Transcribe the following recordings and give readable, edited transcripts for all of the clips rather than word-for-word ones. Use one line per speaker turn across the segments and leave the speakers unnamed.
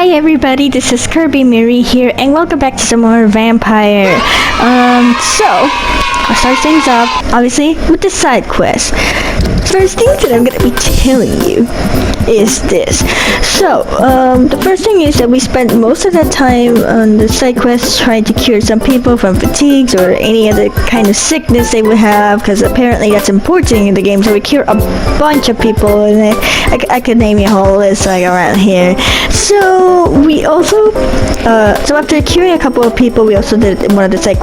Hi everybody, this is Kirby Miri here, and welcome back to some more Vampyr. So, I'll start things off, obviously, with the side quest. First thing that I'm gonna be telling you is this. So, the first thing is that we spent most of the time on the side quest trying to cure some people from fatigues or any other kind of sickness they would have, because apparently that's important in the game. So we cure a bunch of people, and I could name you a whole list like around here. So we also, so after curing a couple of people, we also did one of the side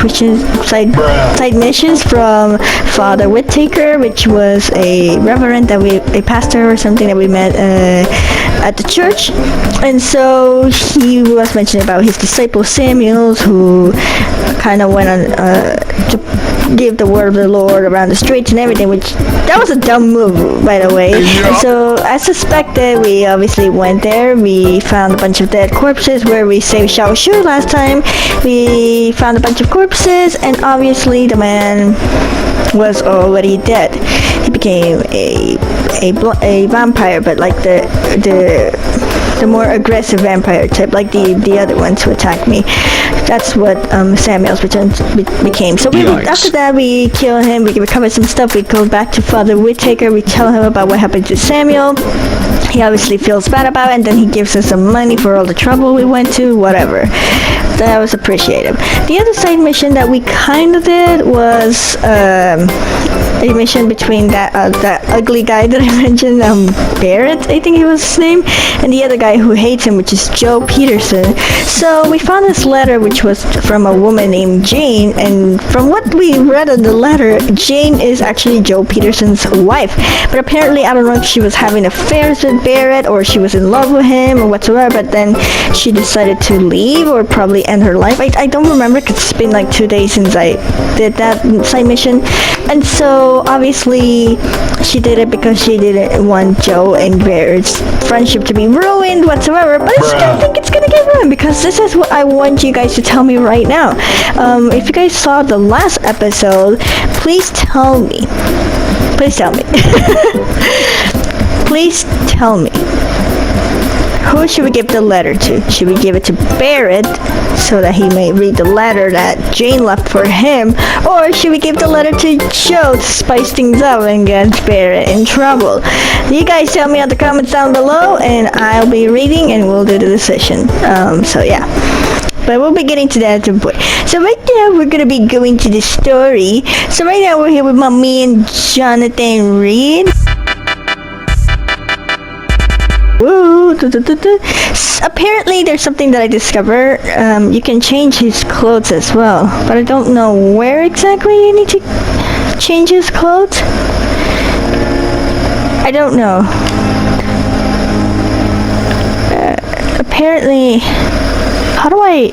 missions from Father Whittaker, which was a reverend a pastor or something that we met at the church. And so he was mentioning about his disciple Samuels, who kind of went on to give the word of the Lord around the streets and everything, which that was a dumb move, by the way. And so as suspected, we obviously went there. We found a bunch of dead corpses where we saved Xiao Shu last time. We found a bunch of corpses, and obviously the man was already dead. He became a vampire, but like the more aggressive vampire type, like the other ones who attacked me. That's what Samuel's return became. So after that, we kill him, we recover some stuff, we go back to Father Whittaker, we tell him about what happened to Samuel. He obviously feels bad about it, and then he gives us some money for all the trouble we went to, whatever. That was appreciated. The other side mission that we kind of did was a mission between that ugly guy that I mentioned, Barrett, I think he was his name, and the other guy who hates him, which is Joe Peterson. So we found this letter, which was from a woman named Jane, and from what we read in the letter, Jane is actually Joe Peterson's wife. But apparently, I don't know if she was having affairs with Barrett, or she was in love with him, or whatsoever, but then she decided to leave, or probably end her life. I don't remember, because it's been like 2 days since I did that side mission. And so, obviously, she did it because she didn't want Joe and Barrett's friendship to be ruined whatsoever, but I still think it's gonna get ruined, because this is what I want you guys to tell me right now. If you guys saw the last episode, please tell me. Please tell me. Please tell me. Who should we give the letter to? Should we give it to Barrett so that he may read the letter that Jane left for him? Or should we give the letter to Joe to spice things up and get Barrett in trouble? You guys tell me in the comments down below, and I'll be reading and we'll do the decision. So yeah. But we'll be getting to that at some point. So right now we're gonna be going to the story. So right now we're here with me and Jonathan Reed. Woo! Apparently there's something that I discovered. You can change his clothes as well, but I don't know where exactly you need to change his clothes. I don't know. Apparently, how do I?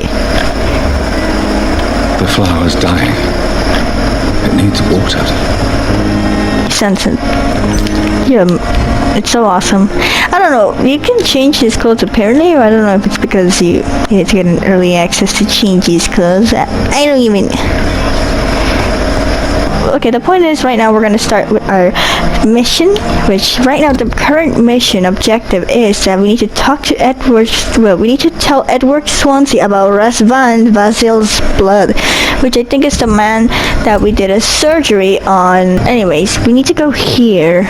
The flower's dying. It needs water.
Sense. Yeah, it's so awesome. I don't know, you can change his clothes apparently, or I don't know if it's because you need to get an early access to change his clothes. I don't even... Okay, the point is, right now we're going to start with our mission, which right now the current mission objective is that we need to talk to we need to tell Edward Swansea about Van Vasil's blood, which I think is the man that we did a surgery on. Anyways, we need to go here,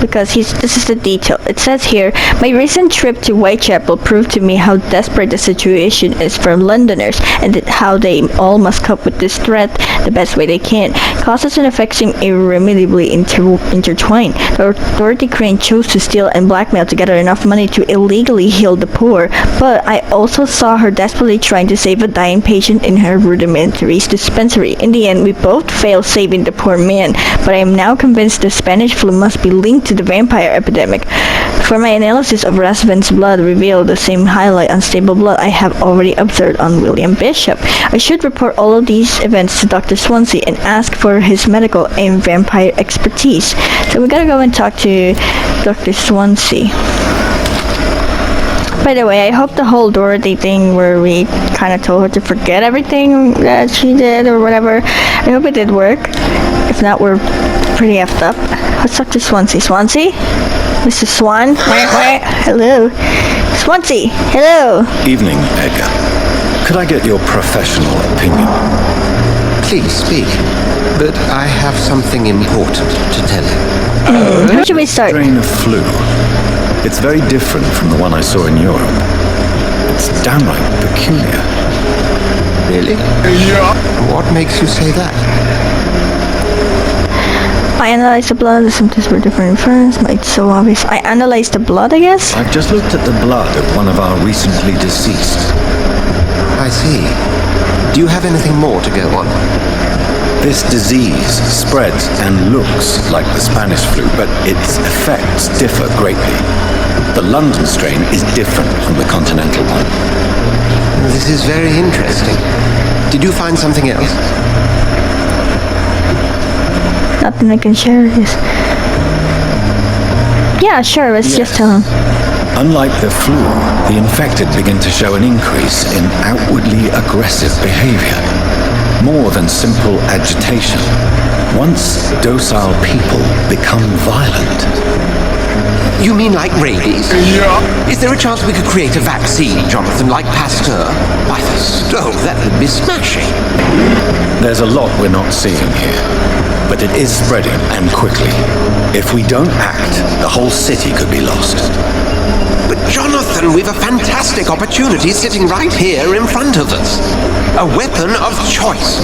because this is the detail. It says here, my recent trip to Whitechapel proved to me how desperate the situation is for Londoners, and how they all must cope with this threat the best way they can. Causes and effects seem irremediably intertwined. Dorothy Crane chose to steal and blackmail to gather enough money to illegally heal the poor, but I also saw her desperately trying to save a dying patient in her rudimentary dispensary. In the end, we both failed saving the poor man, but I am now convinced the Spanish flu must be linked to the vampire epidemic. For my analysis of Van's blood revealed the same highly unstable blood I have already observed on William Bishop. I should report all of these events to Dr. Swansea and ask for his medical and vampire expertise. So we gotta go and talk to Dr. Swansea. By the way, I hope the whole Dorothy thing where we kind of told her to forget everything that she did or whatever, I hope it did work. If not, we're pretty effed up. Let's talk to Swansea. Swansea? Mr. Swan? Hello. Swansea, hello.
Evening, Edgar. Could I get your professional opinion?
Please speak, but I have something important to tell you.
How should we start?
Strain of flu. It's very different from the one I saw in Europe. It's downright peculiar.
Really? Yeah. What makes you say that?
I analyzed the blood, the symptoms were different in France, but it's so obvious. I analyzed the blood, I guess?
I've just looked at the blood of one of our recently deceased.
I see. Do you have anything more to go on?
This disease spreads and looks like the Spanish flu, but its effects differ greatly. The London strain is different from the continental one.
This is very interesting. Did you find something else?
Nothing I can share is... Yeah, sure, let's just tell him.
Unlike the flu, the infected begin to show an increase in outwardly aggressive behavior. More than simple agitation. Once docile people become violent.
You mean like rabies? Yeah. Is there a chance we could create a vaccine, Jonathan, like Pasteur? By the stove, that would be smashing.
There's a lot we're not seeing here, but it is spreading and quickly. If we don't act, the whole city could be lost.
But Jonathan, we've a fantastic opportunity sitting right here in front of us. A weapon of choice.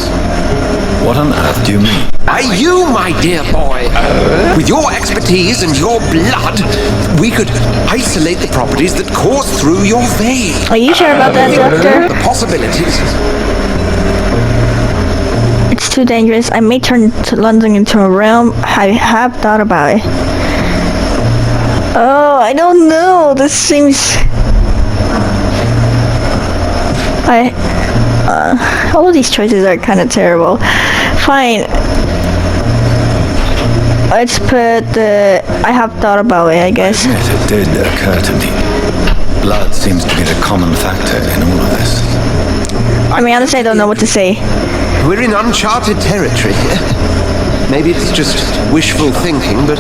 What on earth do you mean?
By you, my dear boy. With your expertise and your blood, we could isolate the properties that course through your veins.
Are you sure about that, Doctor?
The possibilities.
It's too dangerous. I may turn to London into a realm. I have thought about it. Oh, I don't know. This seems... all of these choices are kind of terrible. Fine. Let's put the... I have thought about it, I guess.
Yes, it did occur to me. Blood seems to be the common factor in all of this.
I mean, honestly, I don't know what to say.
We're in uncharted territory here. Maybe it's just wishful thinking, but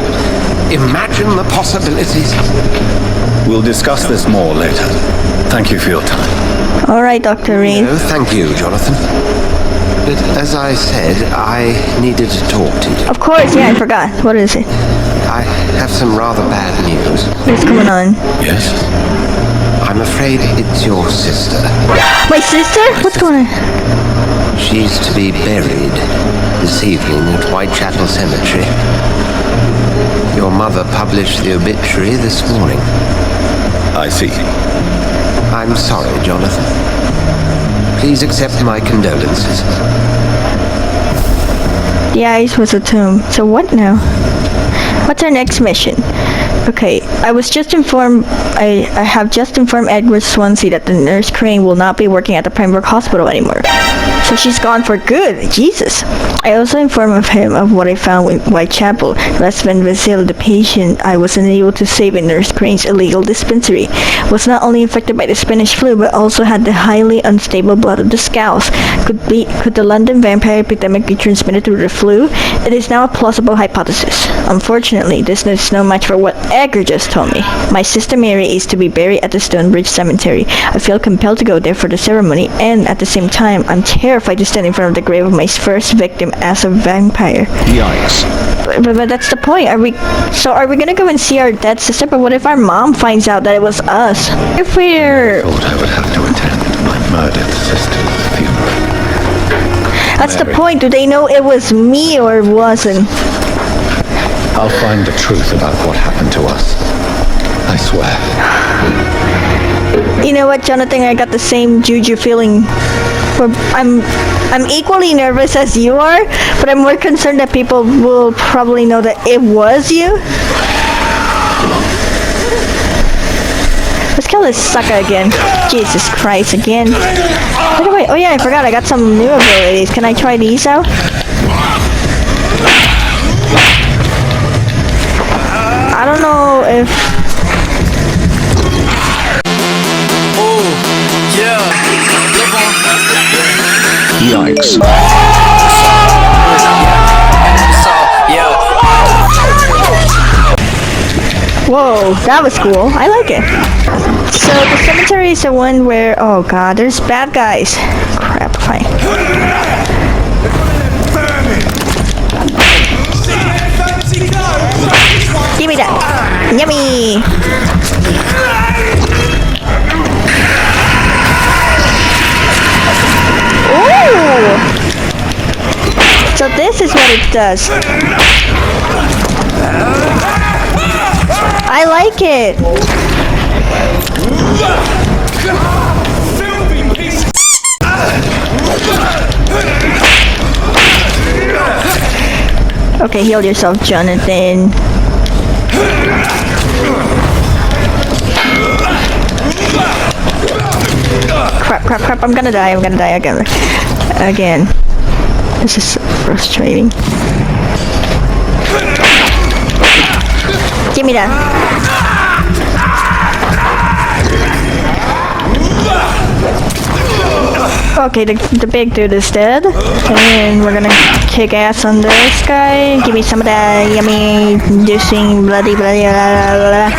imagine the possibilities.
We'll discuss this more later. Thank you for your time.
Alright, Dr. Reed.
No, thank you, Jonathan. But as I said, I needed to talk to you.
Of course, yeah, I forgot. What is it?
I have some rather bad news.
What's going on?
Yes?
I'm afraid it's your sister.
My sister? What's going on?
She's to be buried this evening at Whitechapel Cemetery. Your mother published the obituary this morning.
I see.
I'm sorry, Jonathan. Please accept my condolences.
The ice was a tomb. So what now? What's our next mission? Okay, I was just informed, I have just informed Edward Swansea that the nurse Crane will not be working at the Pembroke Hospital anymore. So she's gone for good, Jesus. I also informed him of what I found in Whitechapel. Last Van Vasil, the patient I was unable to save in Nurse Crane's illegal dispensary, was not only infected by the Spanish flu, but also had the highly unstable blood of the Scouse. Could the London vampire epidemic be transmitted through the flu? It is now a plausible hypothesis. Unfortunately, this is no match for what Edgar just told me. My sister Mary is to be buried at the Stonebridge Cemetery. I feel compelled to go there for the ceremony, and at the same time, I'm terrified to stand in front of the grave of my first victim as a vampire.
Yikes.
But that's the point. Are we gonna go and see our dead sister? But what if our mom finds out that it was us? If we're...
I thought I would have to attend my murdered sister's funeral.
That's the point. Do they know it was me or it wasn't?
I'll find the truth about what happened to us. I swear.
You know what, Jonathan? I got the same juju feeling. I'm equally nervous as you are, but I'm more concerned that people will probably know that it was you. Let's kill this sucker again. Jesus Christ, again. By the way, oh yeah, I forgot, I got some new abilities. Can I try these out? I don't know if...
Oh, yeah.
Yikes.
Whoa, that was cool. I like it. So the cemetery is the one where, oh god, there's bad guys. Crap, fine. Give me that. Yummy. Ooh. So this is what it does. I like it. Okay, heal yourself, Jonathan. Crap, I'm gonna die again. This is so frustrating. Give me that. Okay, the big dude is dead. And we're gonna kick ass on this guy. Give me some of that yummy, juicing, bloody, blah, blah, blah, blah.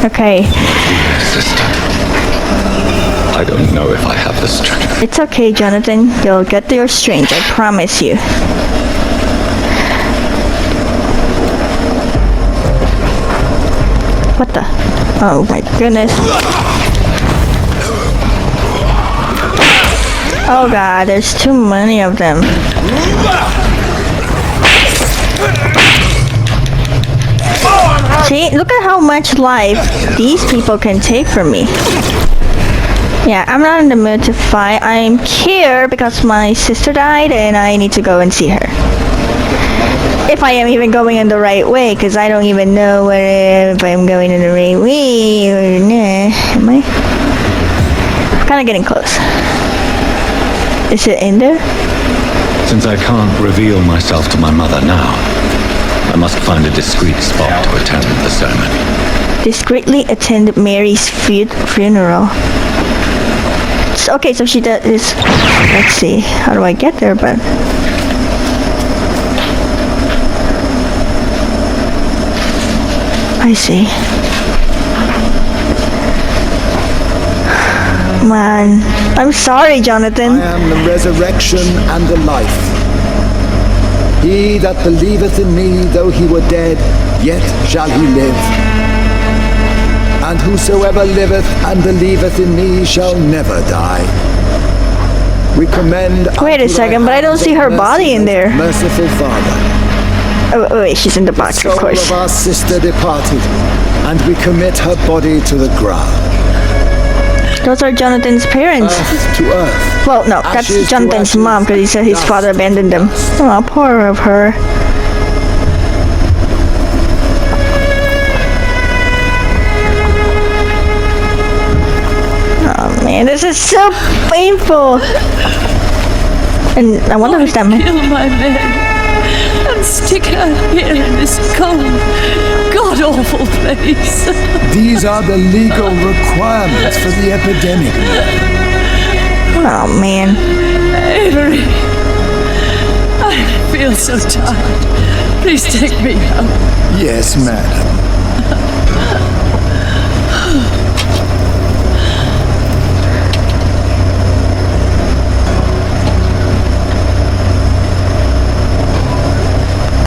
Okay.
Sister, I don't know if I have the strength.
It's okay, Jonathan. You'll get your strength, I promise you. What the? Oh my goodness. Oh god, there's too many of them. See, look at how much life these people can take from me. Yeah, I'm not in the mood to fight. I'm here because my sister died and I need to go and see her. If I am even going in the right way, because I don't even know if I'm going in the right way or not. Am I? I'm kind of getting close. Is it in there?
Since I can't reveal myself to my mother now, I must find a discreet spot to attend the ceremony.
Discreetly attend Mary's funeral. Okay, so she does this. Let's see. How do I get there? But I see. Man, I'm sorry, Jonathan.
I am the resurrection and the life. He that believeth in me, though he were dead, yet shall he live. And whosoever liveth and believeth in me shall never die. We commend.
Wait a second, but I don't see her body in there.
Merciful Father.
Oh wait, she's in the box, of
The soul
course.
of our sister departed, and we commit her body to the ground.
Those are Jonathan's parents.
Earth to earth.
Well, no, that's
Ashes to
Jonathan's
ashes,
mom because he said his
dust
father
to
abandoned them.
dust.
Oh, poor of her. Oh man, this is so painful. And I wonder who's that man.
Kill my men and stick her here in this cold, god-awful place.
These are the legal requirements for the epidemic.
Oh man.
Avery, I feel so tired. Please take me home.
Yes, madam.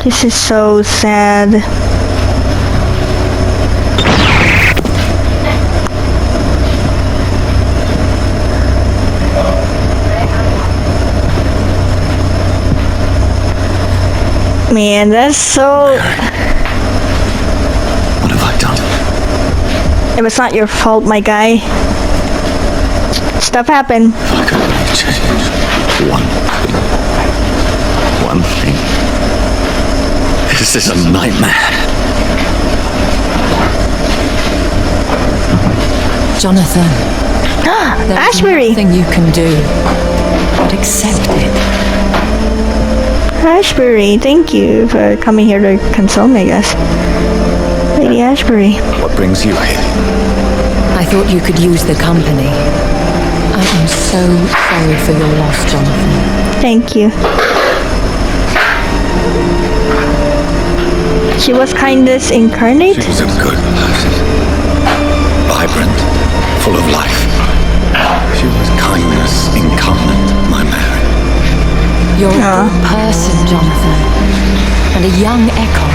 This is so sad. Man, that's so...
What have I done?
It was not your fault, my guy. Stuff happened.
If I could only change one thing. This is a nightmare.
Jonathan, there's
Ashbury!
nothing you can do but accept it.
Ashbury, thank you for coming here to console me, I guess. Lady Ashbury.
What brings you here?
I thought you could use the company. I am so sorry for your loss, Jonathan.
Thank you. She was kindness incarnate?
She was a good person. Vibrant, full of life. She was kindness incarnate, my Mary.
You're a good person, Jonathan. And a young echo.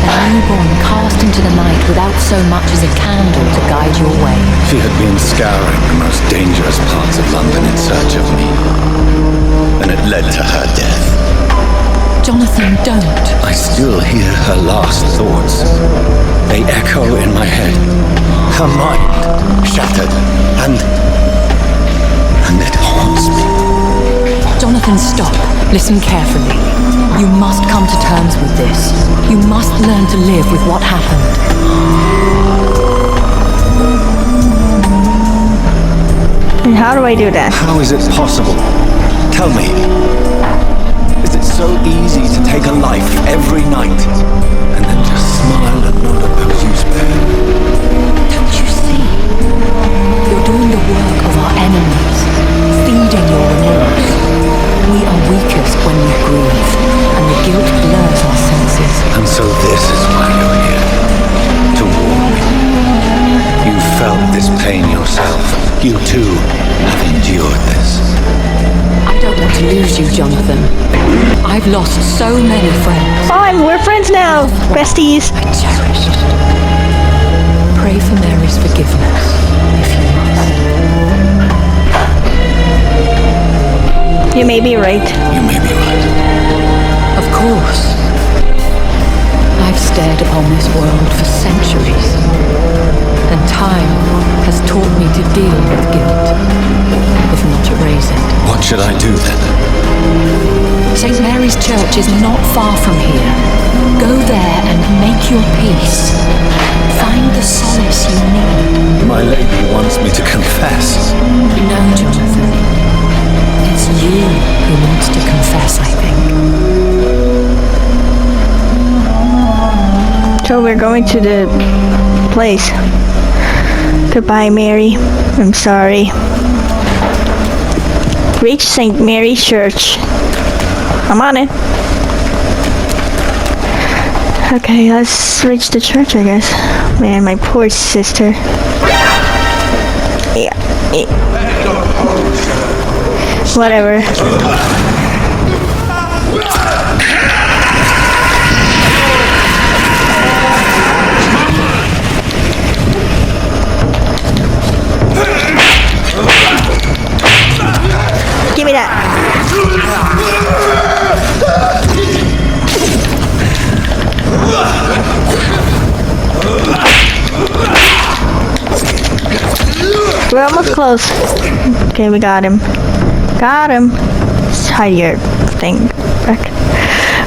A newborn cast into the night without so much as a candle to guide your way.
She had been scouring the most dangerous parts of London in search of me. And it led to her death.
Jonathan, don't.
I still hear her last thoughts. They echo in my head. Her mind shattered, and it haunts me.
Jonathan, stop. Listen carefully. You must come to terms with this. You must learn to live with what happened.
And how do I do that?
How is it possible? Tell me. Is it so easy to take a life every night and then just smile and nod at those you spare?
Don't you see? You're doing the work of our enemies, feeding your remorse. We are weakest when we grieve, and the guilt blurs our senses.
And so this is why you're here. To warn me. You felt this pain yourself. You too have endured this.
I don't want to lose you, Jonathan. I've lost so many friends.
Fine, we're friends now. Besties.
I cherished. Pray for Mary's forgiveness, if you must.
You may be right.
You may be right.
Of course. I've stared upon this world for centuries, and time has taught me to deal with guilt, if not erase it.
What should I do then?
St. Mary's Church is not far from here. Go there and make your peace. Find the solace you need.
My lady wants me to confess.
No, Jonathan. It's you who wants to confess, I think.
So we're going to the place. Goodbye, Mary. I'm sorry. Reach St. Mary's Church. I'm on it. Okay, let's reach the church, I guess. Man, my poor sister. Yeah. Whatever. Give me that. We're almost close. Okay, we got him. Got him. Let's hide your thing back.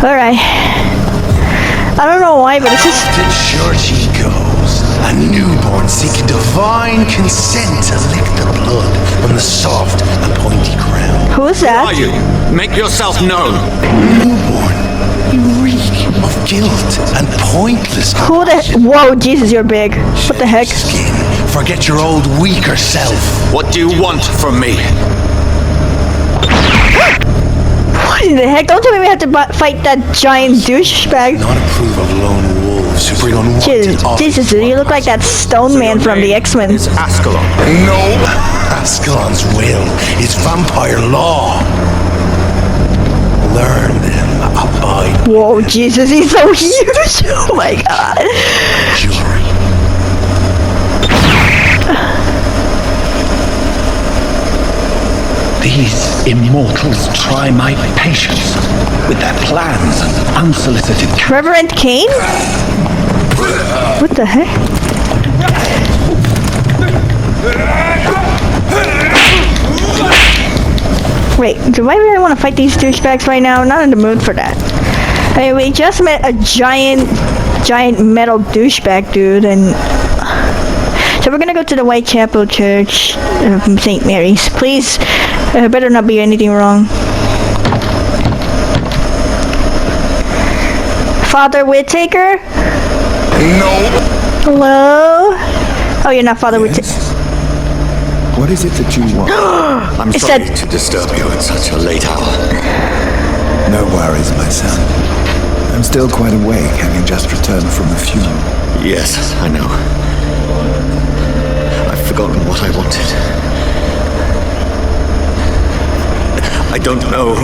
Alright. I don't know why, but it's just...
To church he goes, a newborn seeking divine consent to lick the blood from the soft and pointy crown.
Who is that?
Who are you? Make yourself known.
Newborn, you reek of guilt and pointless
Who the... Whoa, Jesus, you're big. What the heck?
skin. Forget your old weaker self.
What do you want from me?
What in the heck? Don't tell me we have to fight that giant douchebag.
Not approve of lone wolves who bring on
Jesus, you look like that stone man from the X-Men.
It's Ascalon.
No, Ascalon's will is vampire law. Learn them, abide.
Whoa, Jesus, he's so huge. Oh my god.
Jury.
These immortals try my patience with their plans and unsolicited...
Reverend Kane? What the heck? Wait, do I really want to fight these douchebags right now? I'm not in the mood for that. Hey, we just met a giant metal douchebag dude, and... So we're gonna go to the Whitechapel Church of St. Mary's. Please, better not be anything wrong. Father Whittaker?
No.
Hello? Oh, you're not Father Whittaker.
What is it that you want? I'm
Is
sorry
that-
to disturb you at such a late hour.
No worries, my son. I'm still quite awake, having just returned from the funeral.
Yes, I know. I've forgotten what I wanted. I don't know.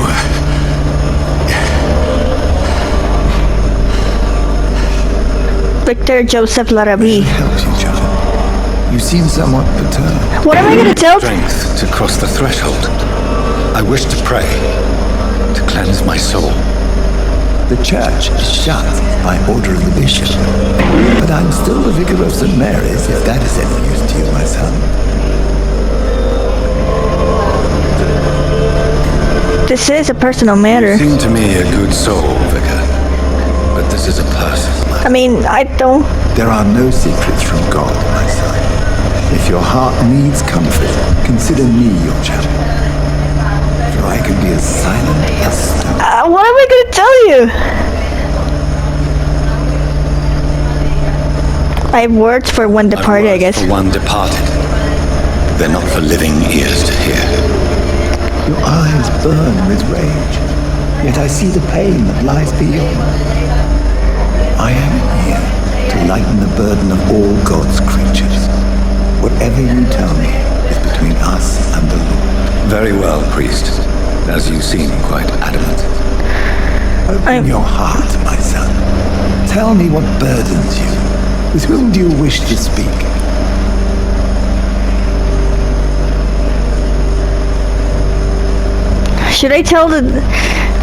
Victor Joseph Larabi.
Helps you, John. You seem somewhat perturbed.
What am I gonna tell?
Strength to cross the threshold. I wish to pray, to cleanse my soul.
The church is shut by order of the bishop. But I'm still the vicar of St. Mary's, if that is any use to you, my son.
This is a personal matter.
You seem to me a good soul, Vicar. But this is a personal matter.
I mean, I don't...
There are no secrets from God, my son. If your heart needs comfort, consider me your champion. For I can be as silent as stone.
what am I gonna tell you? I have words for one departed, I guess.
For one departed. They're not for living ears to hear.
Your eyes burn with rage, yet I see the pain that lies beyond. I am here to lighten the burden of all God's creatures. Whatever you tell me is between us and the Lord.
Very well, priest. As you seem quite adamant.
Open your heart, my son. Tell me what burdens you. With whom do you wish to speak?
Should I tell the...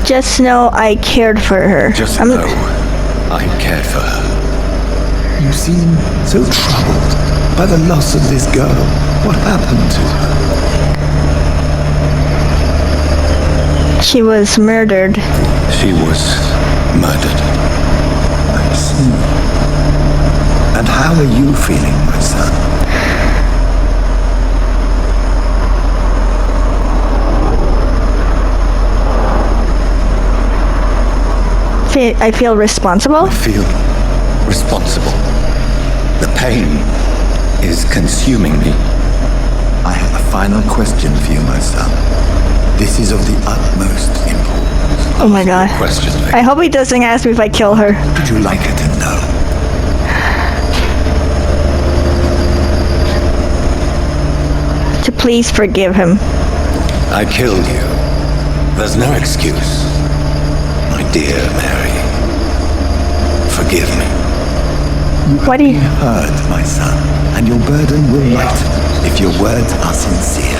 Just know I cared for her.
Just know I cared for her.
You seem so troubled by the loss of this girl. What happened to her?
She was murdered.
She was murdered.
I see. And how are you feeling, my son?
I feel responsible?
I feel responsible. The pain is consuming me.
I have a final question for you, my son. This is of the utmost importance.
Oh my god.
Question, Vic.
I hope he doesn't ask me if I kill her.
Would you like her to know?
To please forgive him.
I killed you. There's no excuse. My dear Mary. Forgive me.
Why do you...
Heard, my son, and your burden will lighten if your words are sincere.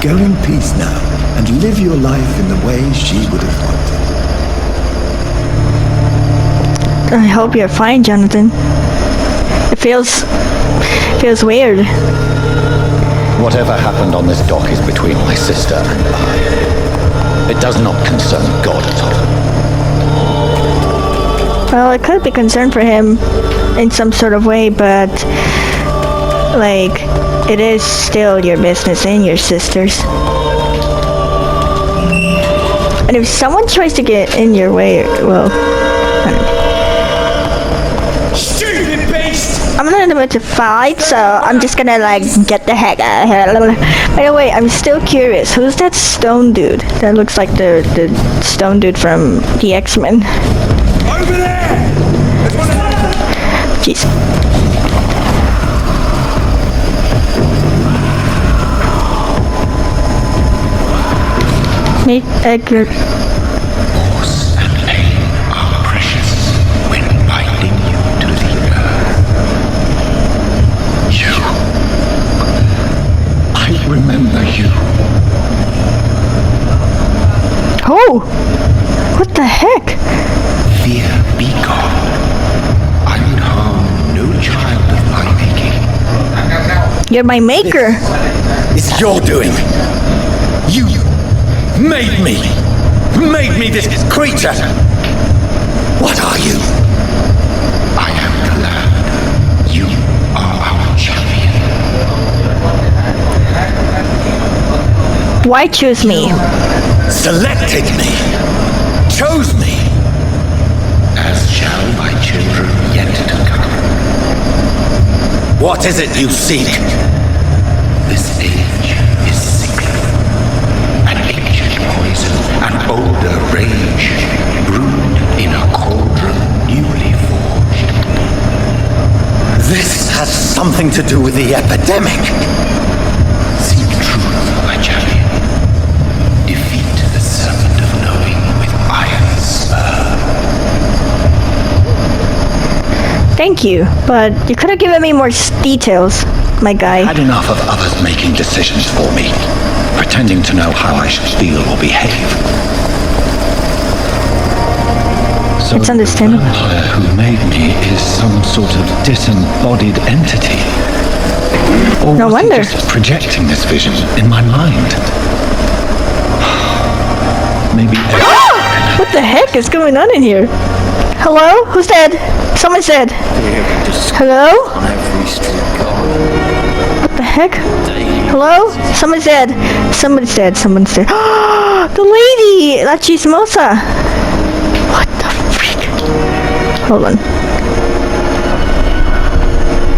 Go in peace now, and live your life in the way she would have wanted.
I hope you're fine, Jonathan. It feels weird.
Whatever happened on this dock is between my sister and I. It does not concern God at all.
Well, it could be concerned for him in some sort of way, but like, it is still your business and your sister's. And if someone tries to get in your way, well, I don't know.
Stupid beast!
I'm not in the mood to fight, so I'm just gonna like get the heck out of here. By the way, I'm still curious. Who's that stone dude? That looks like the stone dude from the X-Men.
Over there!
Jeez. Meet Edgar.
Force and pain are precious when binding you to the earth. You. I remember you.
Oh! What the heck?
Fear be gone. I would harm no child of my making.
You're my maker.
It's your doing. You made me this creature. What are you?
I am the land. You are our champion.
Why choose me?
Selected me. Chose me.
As shall my children yet to come.
What is it you seek?
This age is sickly. An ancient poison, an older rage, brewed in a cauldron newly forged.
This has something to do with the epidemic.
Seek truth, my champion. Defeat the serpent of knowing with iron spur.
Thank you, but you could have given me more details, my guy.
I had enough of others making decisions for me, pretending to know how I should feel or behave. So
It's understandable.
The vampire who made me is some sort of disembodied entity. Or
No
was he
wonder.
just projecting this vision in my mind? Maybe.
What the heck is going on in here? Hello? Who's dead? Someone's dead. Hello?
Every street corner.
What the heck? Hello? Someone's dead. Someone's dead. Someone's dead. The lady! La Chismosa! What the freak? Hold on.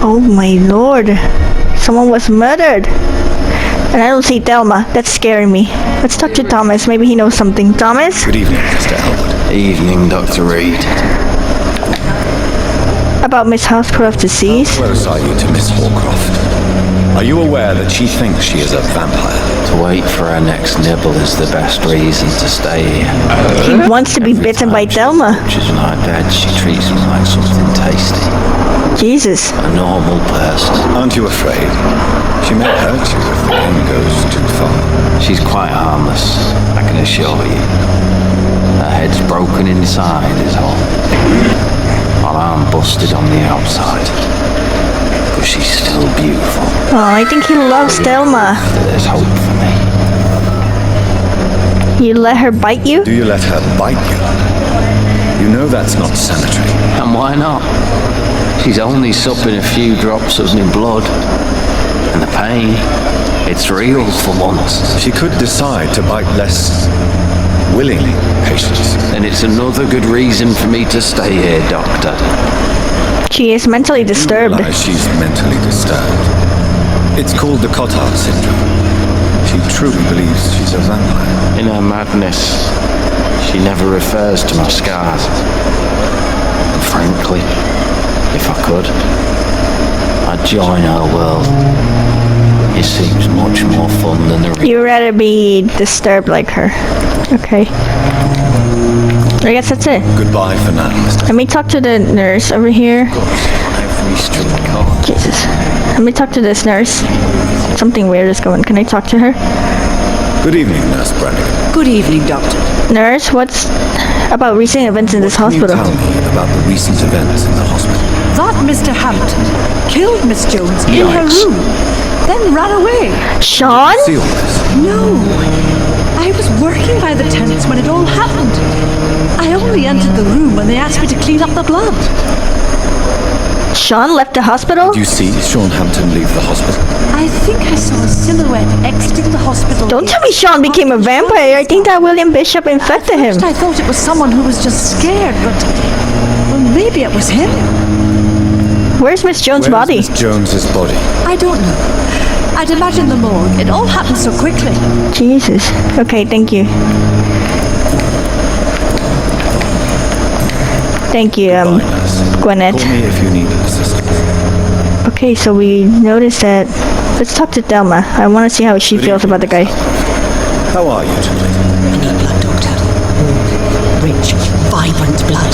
Oh my lord. Someone was murdered. And I don't see Thelma. That's scaring me. Let's talk to Thomas. Maybe he knows something. Thomas?
Good evening, Mr. Elwood.
Evening, Dr. Reed.
About Miss Housecroft's disease?
How close are you to Miss Horcroft? Are you aware that she thinks she is a vampire?
To wait for her next nibble is the best reason to stay here.
He wants to be bitten by Thelma.
She's my bed, she treats me like something tasty.
Jesus.
A normal person.
Aren't you afraid? She may hurt you if the pain goes too far.
She's quite harmless, I can assure you. Her head's broken inside is all. While I'm busted on the outside. But she's still beautiful.
Oh, I think he loves Thelma.
There's hope for me.
You let her bite you?
Do you let her bite you? You know that's not sanitary.
And why not? She's only supping a few drops of my blood. And the pain, it's real for once.
She could decide to bite less willingly, patience.
And it's another good reason for me to stay here, Doctor.
She is mentally disturbed.
Realize she's mentally disturbed. It's called the Cotard syndrome. She truly believes she's a vampire.
In her madness, she never refers to my scars. And frankly, if I could, I'd join her world. It seems much more fun than the real.
You'd rather be disturbed like her. Okay. I guess that's it.
Goodbye for now, Mr.
Let me talk to the nurse over here.
Every street corner.
Jesus. Let me talk to this nurse. Something weird is going. Can I talk to her?
Good evening, Nurse Brannigan.
Good evening, Doctor.
Nurse, what's about recent events in this
Can you
hospital?
tell me about the recent events in the hospital?
That Mr. Hampton killed Miss Jones in her
Yikes.
room, then ran away.
Sean?
See all this?
No, I was working by the tents when it all happened. I only entered the room when they asked me to clean up the blood.
Sean left the hospital?
Did you see Sean Hampton leave the hospital?
I think I saw a silhouette exiting the hospital.
Don't tell me Sean became a vampire. I think that William Bishop infected him.
First I thought it was someone who was just scared, but well, maybe it was him.
Where's Miss Jones'
Where's
body?
Miss Jones's body?
I don't know. I'd imagine the morgue. It all happened so quickly.
Jesus. Okay, thank you. Thank you,
Bye, nurse.
Gwyneth.
Call me if you need assistance.
Okay, so we noticed that. Let's talk to Thelma. I want to see how she feels about the guy.
How are you tonight?
I need blood, Doctor. Rich, vibrant blood.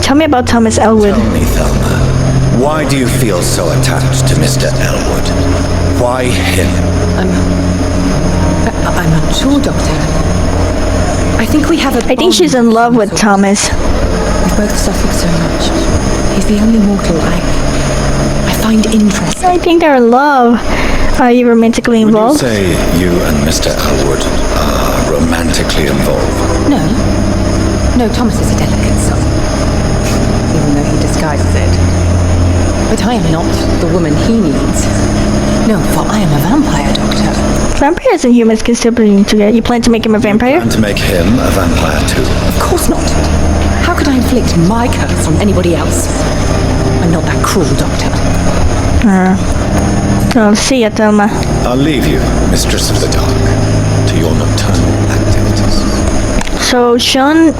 Tell me about Thomas Elwood.
Tell me, Thelma, why do you feel so attached to Mr. Elwood? Why him?
I'm not sure, Doctor. I think we have a
I think she's in love with Thomas.
We've both suffered so much. He's the only mortal I find interest.
I think they're in love. Are you romantically
Would you
involved?
say you and Mr. Elwood are romantically involved?
No. No, Thomas is a delicate soul. Even though he disguises it. But I am not the woman he needs. No, for I am a vampire, Doctor.
Vampires and humans can still be together. You plan to make him a vampire?
And to make him a vampire too.
Of course not. How could I inflict my curse on anybody else? I'm not that cruel, Doctor.
I'll see ya, Thelma.
I'll leave you, Mistress of the Dark, to your nocturnal activities.
So Sean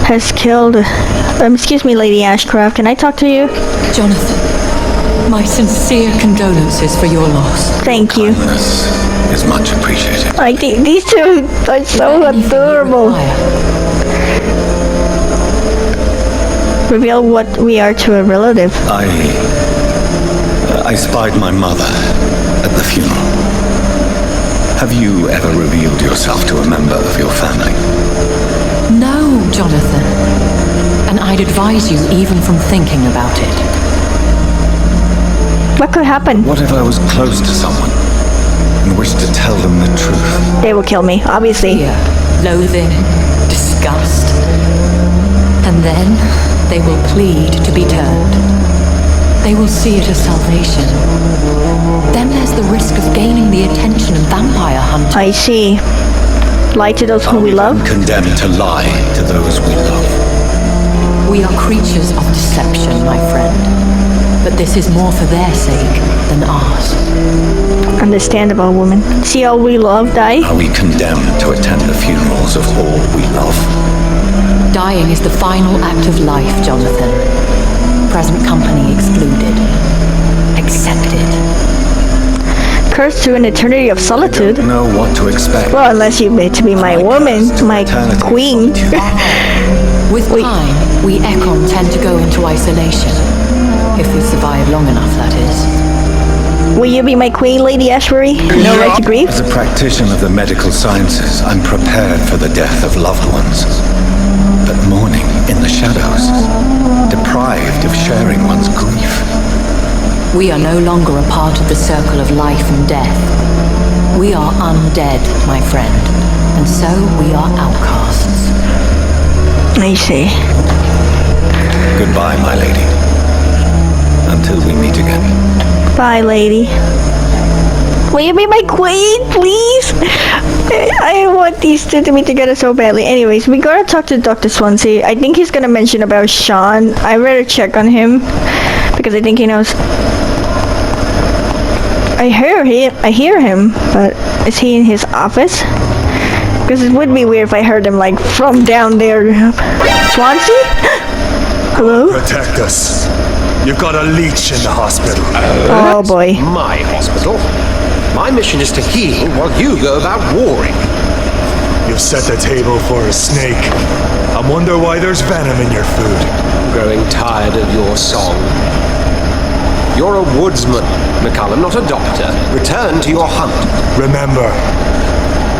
has killed. Excuse me, Lady Ashcraft. Can I talk to you?
Jonathan, my sincere condolences for your loss.
Thank you.
This is much appreciated.
Like these two are so adorable. Reveal what we are to a relative.
I spied my mother at the funeral. Have you ever revealed yourself to a member of your family?
No, Jonathan. And I'd advise you even from thinking about it.
What could happen?
What if I was close to someone and wished to tell them the truth?
They will kill me, obviously.
Fear, loathing, disgust. And then they will plead to be turned. They will see it as salvation. Then there's the risk of gaining the attention of vampire hunters.
I see. Lie to those who we love?
Condemned to lie to those we love.
We are creatures of deception, my friend. But this is more for their sake than ours.
Understandable, woman. See all we love die?
Are we condemned to attend the funerals of all we love?
Dying is the final act of life, Jonathan. Present company excluded. Accepted.
Cursed to an eternity of solitude?
I don't know what to expect.
Well, unless you meant to be my woman, my queen.
With time, we Ekon tend to go into isolation. If we survive long enough, that is.
Will you be my queen, Lady Ashbury? No right to grieve?
As a practitioner of the medical sciences, I'm prepared for the death of loved ones. But mourning in the shadows, deprived of sharing one's grief.
We are no longer a part of the circle of life and death. We are undead, my friend, and so we are outcasts.
I see.
Goodbye, my lady. Until we meet again.
Bye, lady. Will you be my queen, please? I want these two to be together so badly. Anyways, we gotta talk to Dr. Swansea. I think he's gonna mention about Sean. I better check on him because I think he knows. I hear him, but is he in his office? Because it would be weird if I heard him like from down there. Swansea? Hello?
Protect us. You've got a leech in the hospital.
Oh boy.
My hospital. My mission is to heal while you go about warring.
You've set the table for a snake. I wonder why there's venom in your food.
Growing tired of your song. You're a woodsman, McCullum, not a doctor. Return to your hunt.
Remember,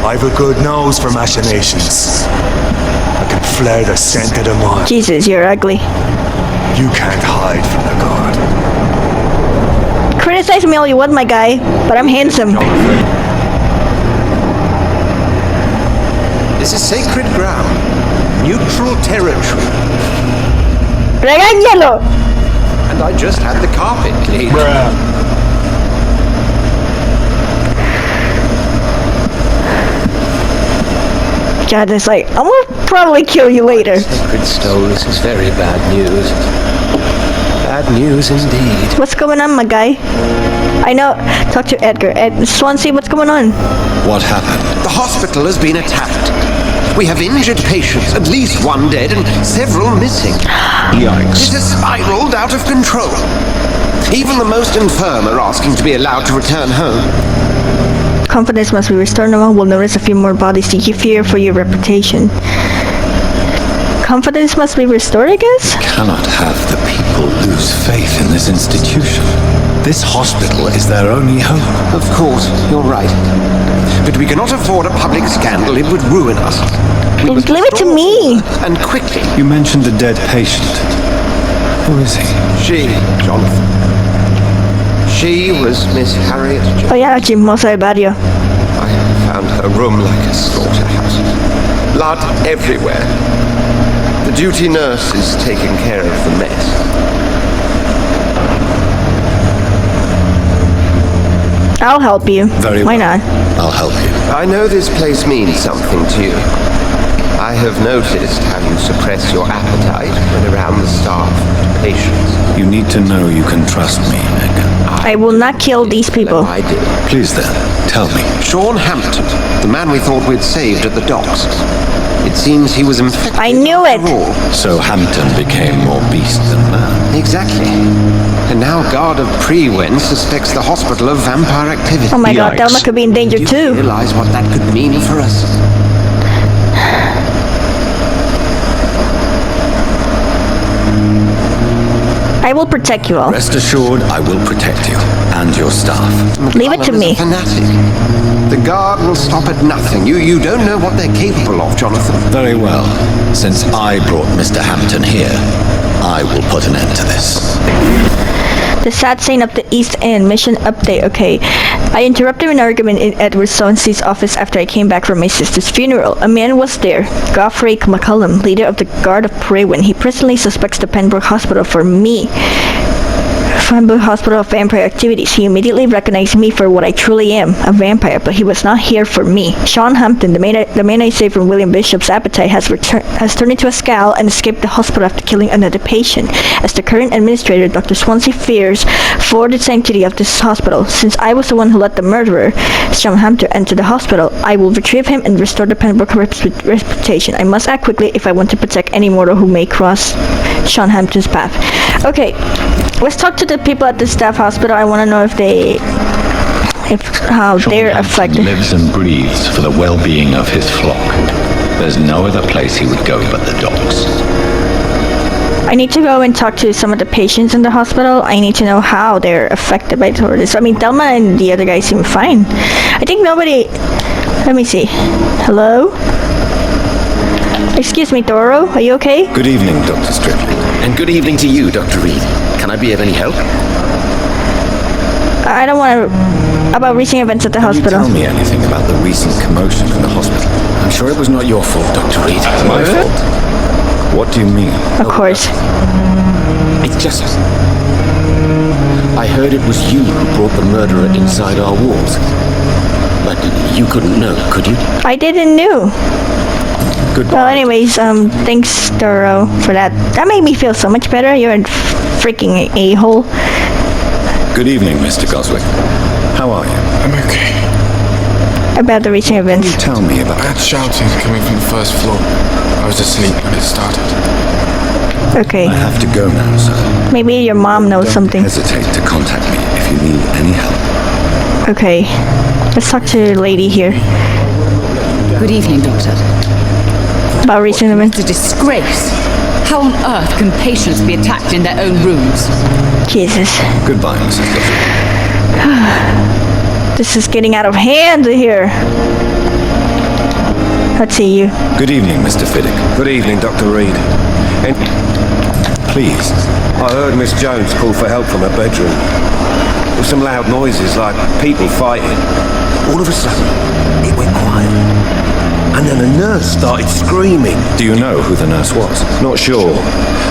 I've a good nose for machinations. I can flare the scent of them on.
Jesus, you're ugly.
You can't hide from the god.
Criticize me all you want, my guy, but I'm handsome.
This is sacred ground. Neutral territory.
Regáñalo!
And I just had the carpet cleaned.
God, it's like, I'm gonna probably kill you later.
Sacred stones is very bad news. Bad news indeed.
What's going on, my guy? I know. Talk to Edgar. Swansea, what's going on?
What happened?
The hospital has been attacked. We have injured patients, at least one dead and several missing.
Yikes.
It has spiraled out of control. Even the most infirm are asking to be allowed to return home.
Confidence must be restored. No one will notice a few more bodies to you fear for your reputation. Confidence must be restored, I guess?
Cannot have the people lose faith in this institution. This hospital is their only hope.
Of course, you're right. But we cannot afford a public scandal. It would ruin us. We must
Leave it to me.
and quickly.
You mentioned a dead patient. Who is he?
She, Jonathan. She was Miss Harriet Jones.
Oh yeah, chismosa de barrio.
I found her room like a slaughterhouse. Blood everywhere. The duty nurse is taking care of the mess.
I'll help you.
Very
Why
well.
not?
I'll help you.
I know this place means something to you. I have noticed how you suppress your appetite when around the staff and patients.
You need to know you can trust me, Edgar.
I will not kill these people.
I did.
Please then, tell me.
Sean Hampton, the man we thought we'd saved at the docks. It seems he was infected.
I knew it!
So Hampton became more beast than man.
Exactly. And now Guard of Prewen suspects the hospital of vampire activity.
Oh my god,
Yikes.
Thelma could be in danger
Do you
too.
realize what that could mean for us?
I will protect you all.
Rest assured, I will protect you and your staff.
Leave it to
McCollum is
me.
a fanatic. The Guard will stop at nothing. You don't know what they're capable of, Jonathan.
Very well. Since I brought Mr. Hampton here, I will put an end to this.
The sad scene of the East End mission update. Okay, I interrupted an argument in Edward Swansea's office after I came back from my sister's funeral. A man was there, Geoffrey McCollum, leader of the Guard of Prewen. He personally suspects the Pembroke Hospital Pembroke Hospital of vampire activities. He immediately recognized me for what I truly am, a vampire, but he was not here for me. Sean Hampton, the man I saved from William Bishop's appetite, has turned into a scowl and escaped the hospital after killing another patient. As the current administrator, Dr. Swansea fears for the sanctity of this hospital. Since I was the one who let the murderer, Sean Hampton, enter the hospital, I will retrieve him and restore the Pembroke reputation. I must act quickly if I want to protect any mortal who may cross Sean Hampton's path. Okay, let's talk to the people at the staff hospital. I want to know how
Sean
they're
Hampton
affected.
lives and breathes for the well-being of his flock. There's no other place he would go but the docks.
I need to go and talk to some of the patients in the hospital. I need to know how they're affected by this. I mean, Thelma and the other guys seem fine. I think nobody... Let me see. Hello? Excuse me, Doro. Are you okay?
Good evening, Dr. Strickland.
And good evening to you, Dr. Reed. Can I be of any help?
I don't want to... About recent events at the
Can you
hospital.
tell me anything about the recent commotion in the hospital?
I'm sure it was not your fault, Dr. Reed.
My fault? What do you mean?
Of course.
It's just... I heard it was you who brought the murderer inside our walls. But you couldn't know, could you?
I didn't know.
Goodbye.
Well, anyways, thanks, Doro, for that. That made me feel so much better. You're a freaking a-hole.
Good evening, Mr. Goswick. How are you?
I'm okay.
About the recent events.
Can you tell me about...
I had shouting coming from the first floor. I was asleep when it started.
Okay.
I have to go now, sir.
Maybe your mom knows
Don't
something.
hesitate to contact me if you need any help.
Okay. Let's talk to the lady here.
Good evening, Doctor.
About recent events.
It's a disgrace. How on earth can patients be attacked in their own rooms?
Jesus.
Goodbye, Mrs. Goswick.
This is getting out of hand here. Let's see you.
Good evening, Mr. Fiddick.
Good evening, Dr. Reed. And
Please.
I heard Miss Jones call for help from her bedroom. There were some loud noises, like people fighting. All of a sudden, it went quiet. And then a nurse started screaming.
Do you know who the nurse was?
Not sure,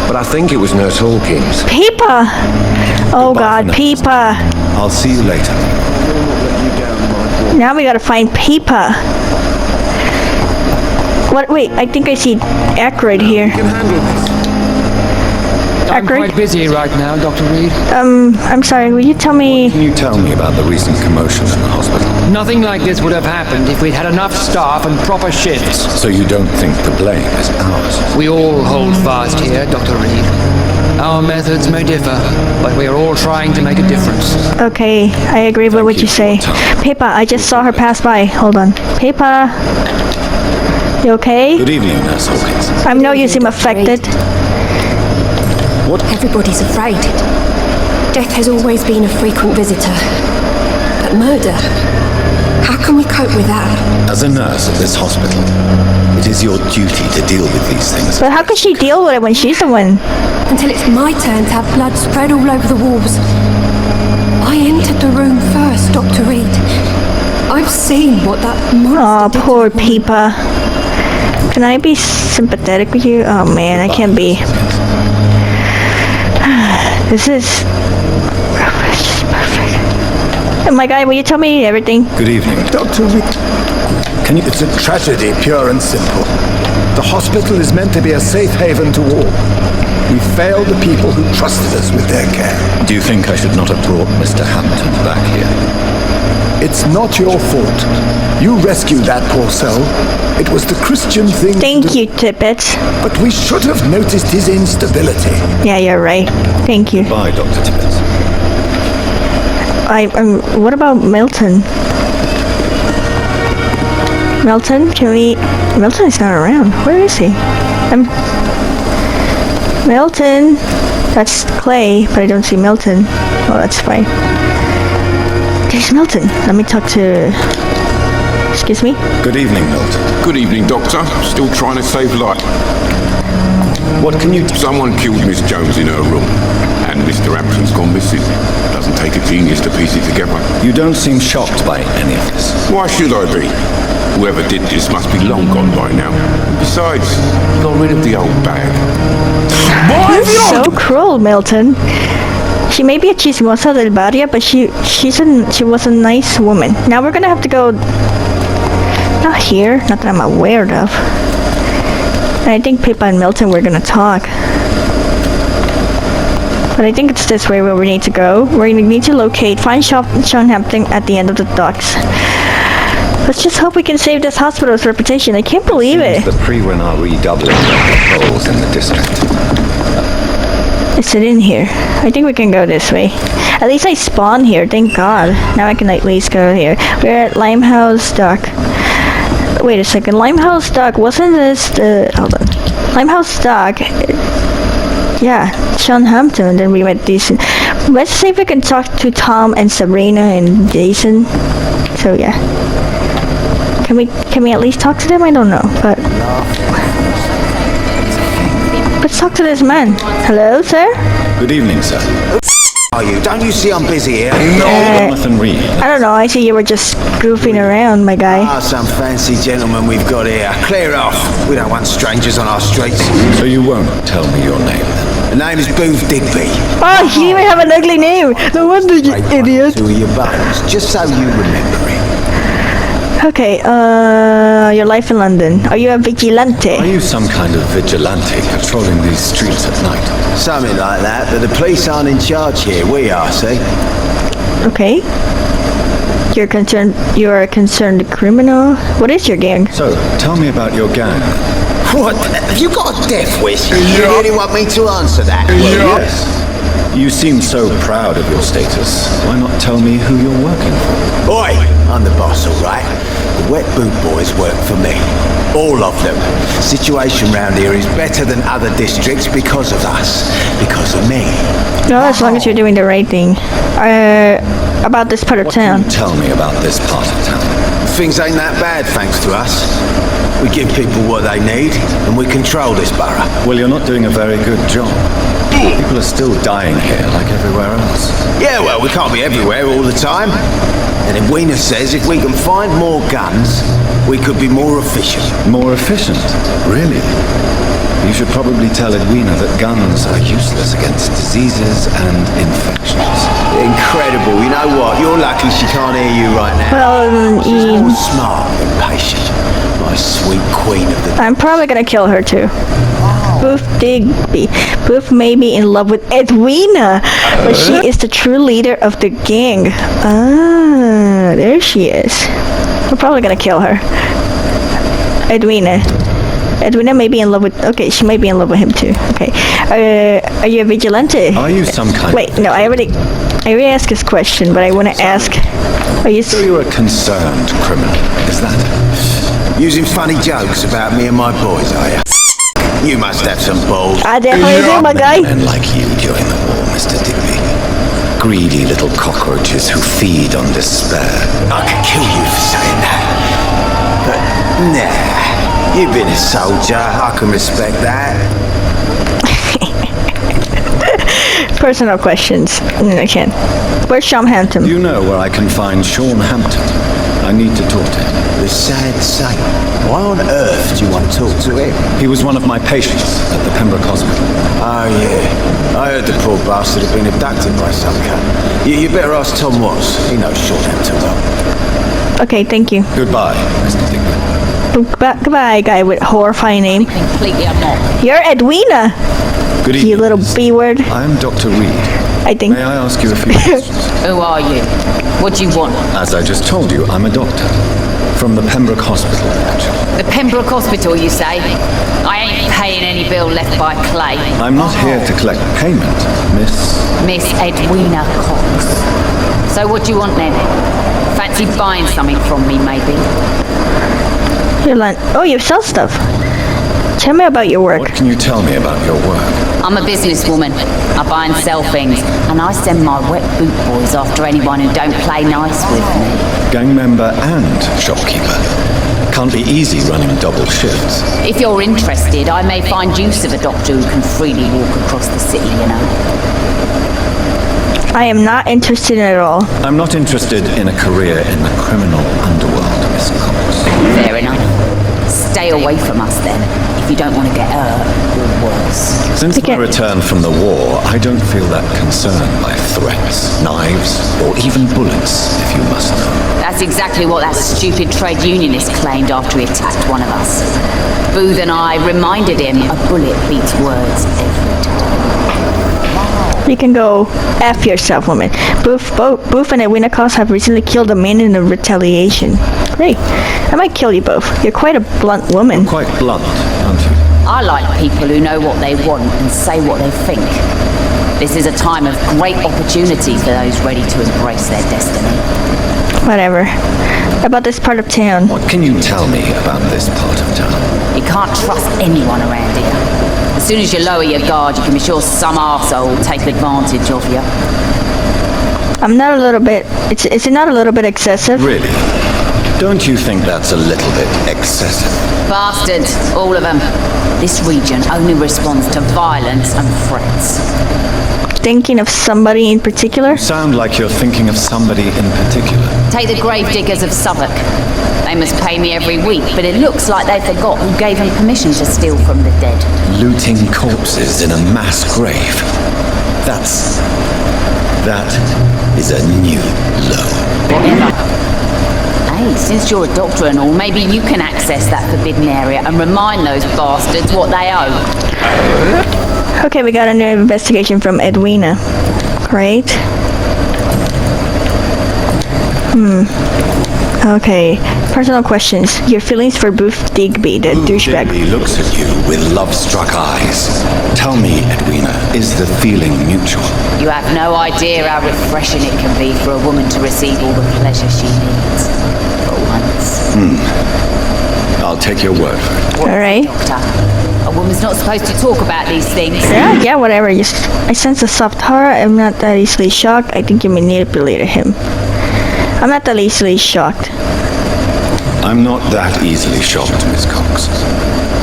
but I think it was Nurse Hawkins.
Peepa! Oh God, Peepa!
I'll see you later.
Now we gotta find Peepa. What? Wait, I think I see Ackroyd here.
I'm quite busy right now, Dr. Reed.
I'm sorry, will you tell me...
Can you tell me about the recent commotion in the hospital?
Nothing like this would have happened if we'd had enough staff and proper shifts.
So you don't think the blame is ours?
We all hold fast here, Dr. Reed. Our methods may differ, but we are all trying to make a difference.
Okay, I agree with what you say. Peepa, I just saw her pass by. Hold on. Peepa! You okay?
Good evening, Nurse Hawkins.
I know you seem affected.
What?
Everybody's afraid. Death has always been a frequent visitor. But murder? How can we cope with that?
As a nurse at this hospital, it is your duty to deal with these things.
But how can she deal with it when she's the one?
Until it's my turn to have blood spread all over the walls. I entered the room first, Dr. Reed. I've seen what that monster
Oh, poor Peepa. Can I be sympathetic with you? Oh man, I can't be. This is perfect. Oh my God, will you tell me everything?
Good evening.
Dr. Reed. It's a tragedy, pure and simple. The hospital is meant to be a safe haven to all. We failed the people who trusted us with their care.
Do you think I should not have brought Mr. Hampton back here?
It's not your fault. You rescued that poor soul. It was the Christian thing.
Thank you, Tippett.
But we should have noticed his instability.
Yeah, you're right. Thank you.
Bye, Dr. Tippett.
What about Milton? Milton, can we... Milton is not around. Where is he? Milton! That's Clay, but I don't see Milton. Oh, that's fine. There's Milton. Let me talk to... Excuse me?
Good evening, Milton.
Good evening, Doctor. Still trying to save life.
What can you do?
Someone killed Miss Jones in her room, and Mr. Hampton's gone missing. Doesn't take a genius to piece it together.
You don't seem shocked by any of this.
Why should I be? Whoever did this must be long gone by now. Besides, he got rid of the old bag.
You're so cruel, Milton. She may be a chismosa del barrio, but she was a nice woman. Now we're gonna have to go... Not here, not that I'm aware of. And I think Pippa and Milton were gonna talk. But I think it's this way where we need to go. We're gonna need to find Sean Hampton at the end of the docks. Let's just hope we can save this hospital's reputation. I can't believe it.
The Pre-Win are redoubling their patrols in the district.
Is it in here? I think we can go this way. At least I spawned here, thank God. Now I can at least go here. We're at Limehouse Dock. Wait a second, Limehouse Dock, wasn't this the... Hold on. Limehouse Dock... Yeah, Sean Hampton, and then we met Jason. Let's see if we can talk to Tom and Sabrina and Jason. So yeah. Can we at least talk to them? I don't know, but... Let's talk to this man. Hello, sir?
Good evening, sir.
Are you? Don't you see I'm busy here?
Jonathan Reed.
I don't know, I see you were just goofing around, my guy.
Some fancy gentleman we've got here. Clear off. We don't want strangers on our streets.
So you won't tell me your name, then?
The name is Booth Digby.
Oh, you even have an ugly name. No wonder, you idiot.
Two of your bones, just so you remember it.
Okay, your life in London. Are you a vigilante?
Are you some kind of vigilante patrolling these streets at night?
Something like that, but the police aren't in charge here. We are, see?
Okay. You're a concerned criminal? What is your gang?
So, tell me about your gang.
What? Have you got a death wish? You really want me to answer that?
Well, yes. You seem so proud of your status. Why not tell me who you're working for?
Oi! I'm the boss, all right? The wet boot boys work for me. All of them. Situation round here is better than other districts because of us. Because of me.
No, as long as you're doing the right thing. About this part of town.
What can you tell me about this part of town?
Things ain't that bad, thanks to us. We give people what they need, and we control this borough.
Well, you're not doing a very good job. People are still dying here, like everywhere else.
Yeah, well, we can't be everywhere all the time. And Edwina says if we can find more guns, we could be more efficient.
More efficient? Really? You should probably tell Edwina that guns are useless against diseases and infections.
Incredible. You know what? You're lucky she can't hear you right now.
Well,
she's more smart than patient. My sweet queen of the...
I'm probably gonna kill her too. Booth Digby. Booth may be in love with Edwina, but she is the true leader of the gang. Ah, there she is. We're probably gonna kill her. Edwina. Edwina may be in love with... Okay, she may be in love with him too. Okay. Are you a vigilante?
Are you some kind
Wait, no, I already asked this question, but I want to ask... Are you...
So you're a concerned criminal, is that it?
Using funny jokes about me and my boys, are you? You must have some balls.
I definitely do, my guy.
Men like you during the war, Mr. Digby. Greedy little cockroaches who feed on despair.
I could kill you for saying that. But, nah. You've been a soldier. I can respect that.
Personal questions. I can. Where's Sean Hampton?
Do you know where I can find Sean Hampton? I need to talk to him.
The sad sight. Why on earth do you want to talk to him?
He was one of my patients at the Pembroke Hospital.
Oh, yeah. I heard the poor bastard had been abducted by some cunt. You better ask Tom Watts. He knows Sean Hampton well.
Okay, thank you.
Goodbye, Mr. Digby.
Goodbye, guy with horrifying name.
Completely, I'm not.
You're Edwina.
Good evening.
You little B-word.
I'm Dr. Reed.
I think.
May I ask you a few questions?
Who are you? What do you want?
As I just told you, I'm a doctor. From the Pembroke Hospital, actually.
The Pembroke Hospital, you say? I ain't paying any bill left by Clay.
I'm not here to collect payment,
Miss Edwina Cox. So what do you want then? Fancy buying something from me, maybe?
Oh, you sell stuff. Tell me about your work.
What can you tell me about your work?
I'm a businesswoman. I buy and sell things, and I send my wet boot boys after anyone who don't play nice with me.
Gang member and shopkeeper. Can't be easy running double shifts.
If you're interested, I may find use of a doctor who can freely walk across the city, you know.
I am not interested at all.
I'm not interested in a career in the criminal underworld, Miss Cox.
Fair enough. Stay away from us then, if you don't want to get hurt or worse.
Since my return from the war, I don't feel that concerned by threats, knives, or even bullets, if you must know.
That's exactly what that stupid trade unionist claimed after he attacked one of us. Booth and I reminded him a bullet beats words every time.
You can go F yourself, woman. Booth and Edwina Cox have recently killed a man in a retaliation. Great. I might kill you both. You're quite a blunt woman.
You're quite blunt, aren't you?
I like people who know what they want and say what they think. This is a time of great opportunity for those ready to embrace their destiny.
Whatever. About this part of town.
What can you tell me about this part of town?
You can't trust anyone around here. As soon as you lower your guard, you can be sure some arsehole will take advantage of you.
I'm not a little bit... Is it not a little bit excessive?
Really? Don't you think that's a little bit excessive?
Bastards, all of them. This region only responds to violence and threats.
Thinking of somebody in particular?
You sound like you're thinking of somebody in particular.
Take the gravediggers of Southwark. They must pay me every week, but it looks like they forgot who gave them permission to steal from the dead.
Looting corpses in a mass grave. That is a new low.
Whatever. Hey, since you're a doctor and all, maybe you can access that forbidden area and remind those bastards what they owe.
Okay, we got a new investigation from Edwina. Great. Okay, personal questions. Your feelings for Booth Digby, the douchebag.
Digby looks at you with love-struck eyes. Tell me, Edwina, is the feeling mutual?
You have no idea how refreshing it can be for a woman to receive all the pleasure she needs. For once.
I'll take your word for it.
Alright.
Doctor, a woman's not supposed to talk about these things.
Yeah, whatever. I sense a soft horror. I'm not that easily shocked. I think you manipulated him. I'm not that easily shocked.
I'm not that easily shocked, Miss Cox.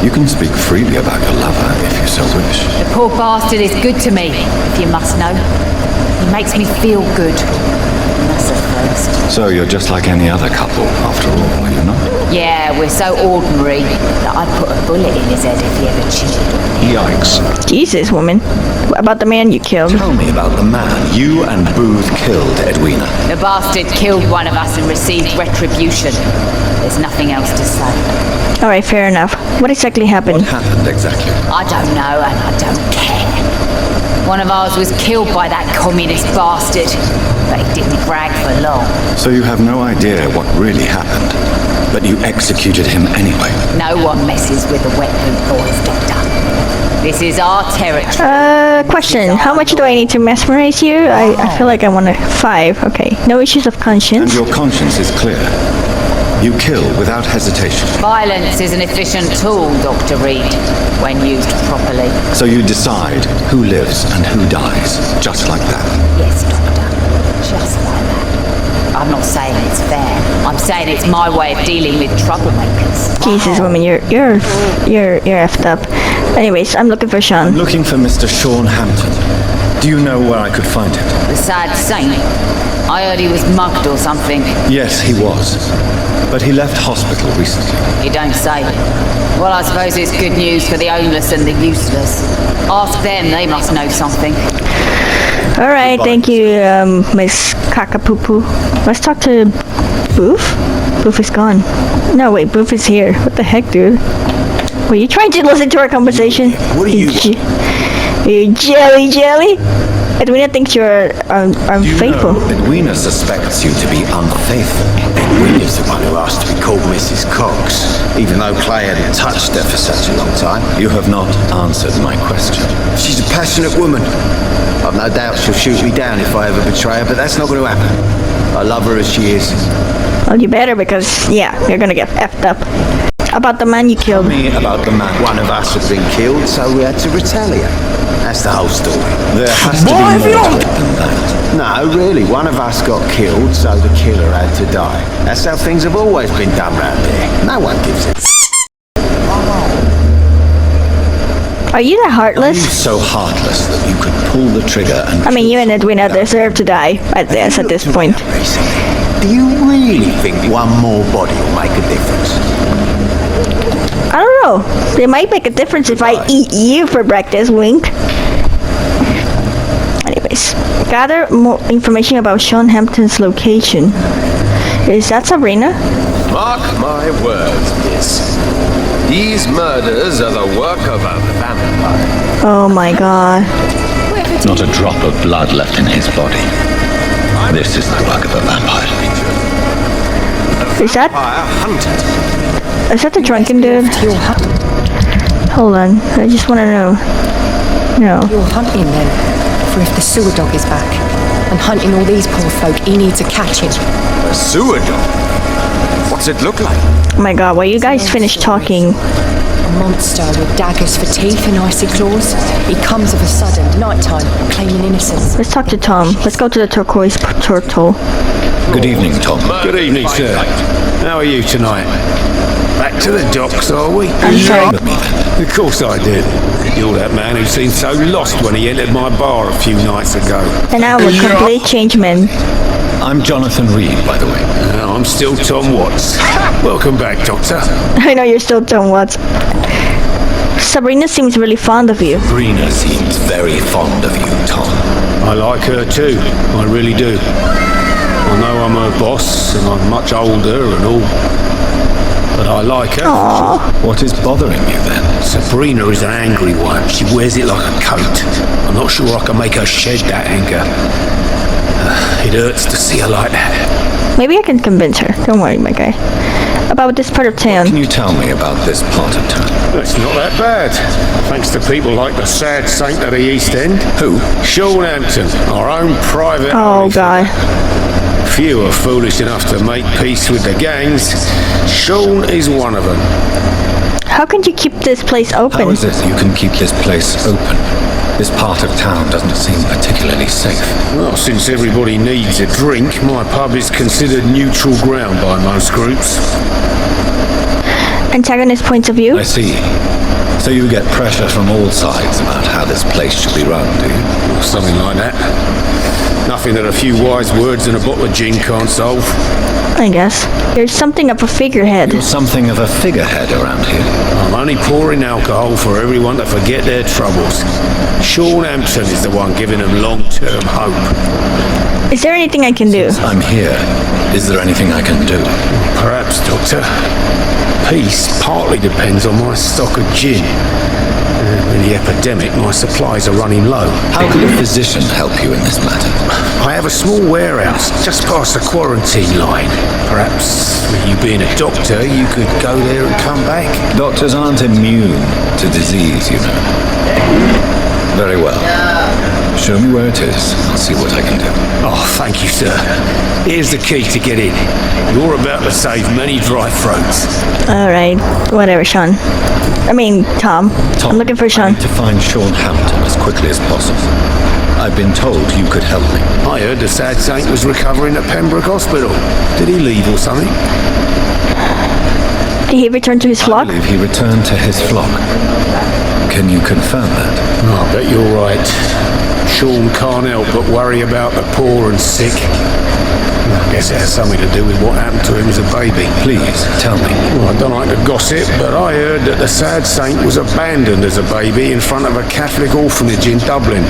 You can speak freely about your lover if you so wish.
The poor bastard is good to me, if you must know. He makes me feel good. And that's the first.
So you're just like any other couple, after all, are you not?
Yeah, we're so ordinary that I'd put a bullet in his head if he ever cheated on me.
Yikes.
Jesus, woman. What about the man you killed?
Tell me about the man you and Booth killed, Edwina.
The bastard killed one of us and received retribution. There's nothing else to say.
Alright, fair enough. What exactly happened?
What happened exactly?
I don't know and I don't care. One of ours was killed by that communist bastard, but he didn't brag for long.
So you have no idea what really happened, but you executed him anyway.
No one messes with the wet boot boys, Doctor. This is our territory.
Question. How much do I need to mesmerize you? I feel like I want a 5. Okay. No issues of conscience.
And your conscience is clear. You kill without hesitation.
Violence is an efficient tool, Dr. Reed, when used properly.
So you decide who lives and who dies, just like that?
Yes, Doctor. Just like that. I'm not saying it's fair. I'm saying it's my way of dealing with troublemakers.
Jesus, woman, you're effed up. Anyways, I'm looking for Sean.
I'm looking for Mr. Sean Hampton. Do you know where I could find him?
The sad saint. I heard he was mugged or something.
Yes, he was. But he left hospital recently.
You don't say. Well, I suppose it's good news for the homeless and the useless. Ask them, they must know something.
Alright, thank you, Miss Kakapoopoo. Let's talk to Booth? Booth is gone. No, wait, Booth is here. What the heck, dude? Were you trying to listen to our conversation?
What are you...
You jelly? I Edwina thinks you're unfaithful.
Edwina suspects you to be unfaithful.
Edwina's the one who asked to be called Mrs. Cox, even though Clay hadn't touched her for such a long time.
You have not answered my question.
She's a passionate woman. I've no doubt she'll shoot me down if I ever betray her, but that's not going to happen. I love her as she is.
Well, you better, because, yeah, you're gonna get effed up. About the man you killed.
Tell me about the man.
One of us had been killed, so we had to retaliate. That's the whole story.
There has to be more to it than that.
No, really. One of us got killed, so the killer had to die. That's how things have always been done round here. No one gives a
Are you that heartless?
Are you so heartless that you could pull the trigger and...
I mean, you and Edwina deserve to die at this point.
Do you really think one more body will make a difference?
I don't know. It might make a difference if I eat you for breakfast, wink. Anyways, gather more information about Sean Hampton's location. Is that Sabrina?
Mark my words, miss. These murders are the work of a vampire.
Oh my god.
Not a drop of blood left in his body. This is the work of a vampire.
Is that the drunken dude? Hold on, I just want to know. No.
You're hunting then, for if the sewer dog is back, and hunting all these poor folk, he needs to catch him.
A sewer dog? What's it look like?
Oh my god, while you guys finish talking.
A monster with daggers for teeth and icy claws. He comes of a sudden, nighttime, claiming innocence.
Let's talk to Tom. Let's go to the turquoise turtle.
Good evening, Tom.
Good evening, sir. How are you tonight? Back to the docks, are we?
I'm sorry.
Of course I did. You're that man who seemed so lost when he entered my bar a few nights ago.
And now I'm a complete changed man.
I'm Jonathan Reed, by the way.
I'm still Tom Watts. Welcome back, Doctor.
I know you're still Tom Watts. Sabrina seems really fond of you.
Sabrina seems very fond of you, Tom.
I like her too. I really do. I know I'm her boss, and I'm much older and all. But I like her.
Aww.
What is bothering you then?
Sabrina is an angry one. She wears it like a coat. I'm not sure I can make her shed that anger. It hurts to see her like that.
Maybe I can convince her. Don't worry, my guy. About this part of town.
What can you tell me about this part of town?
It's not that bad. Thanks to people like the sad saint of the East End.
Who?
Sean Hampton, our own private...
Oh, God.
Few are foolish enough to make peace with the gangs. Sean is one of them.
How can you keep this place open?
How is it you can keep this place open? This part of town doesn't seem particularly safe.
Well, since everybody needs a drink, my pub is considered neutral ground by most groups.
Antagonist points of view?
I see. So you get pressure from all sides about how this place should be run, do you?
Or something like that. Nothing that a few wise words and a bottle of gin can't solve.
I guess. You're something of a figurehead.
You're something of a figurehead around here.
I'm only pouring alcohol for everyone to forget their troubles. Sean Hampton is the one giving them long-term hope.
Is there anything I can do?
Since I'm here, is there anything I can do?
Perhaps, Doctor. Peace partly depends on my stock of gin. In the epidemic, my supplies are running low.
How can a physician help you in this matter?
I have a small warehouse just past the quarantine line. Perhaps, with you being a doctor, you could go there and come back?
Doctors aren't immune to disease, you know. Very well. Show me where it is. I'll see what I can do.
Oh, thank you, sir. Here's the key to get in. You're about to save many dry throats.
Alright. Whatever, Sean. Tom. I'm looking for Sean.
I need to find Sean Hampton as quickly as possible. I've been told you could help me.
I heard the sad saint was recovering at Pembroke Hospital. Did he leave or something?
Did he return to his flock?
I believe he returned to his flock. Can you confirm that?
I bet you're right. Sean can't help but worry about the poor and sick. I guess it has something to do with what happened to him as a baby.
Please, tell me.
Well, I don't like to gossip, but I heard that the sad saint was abandoned as a baby in front of a Catholic orphanage in Dublin.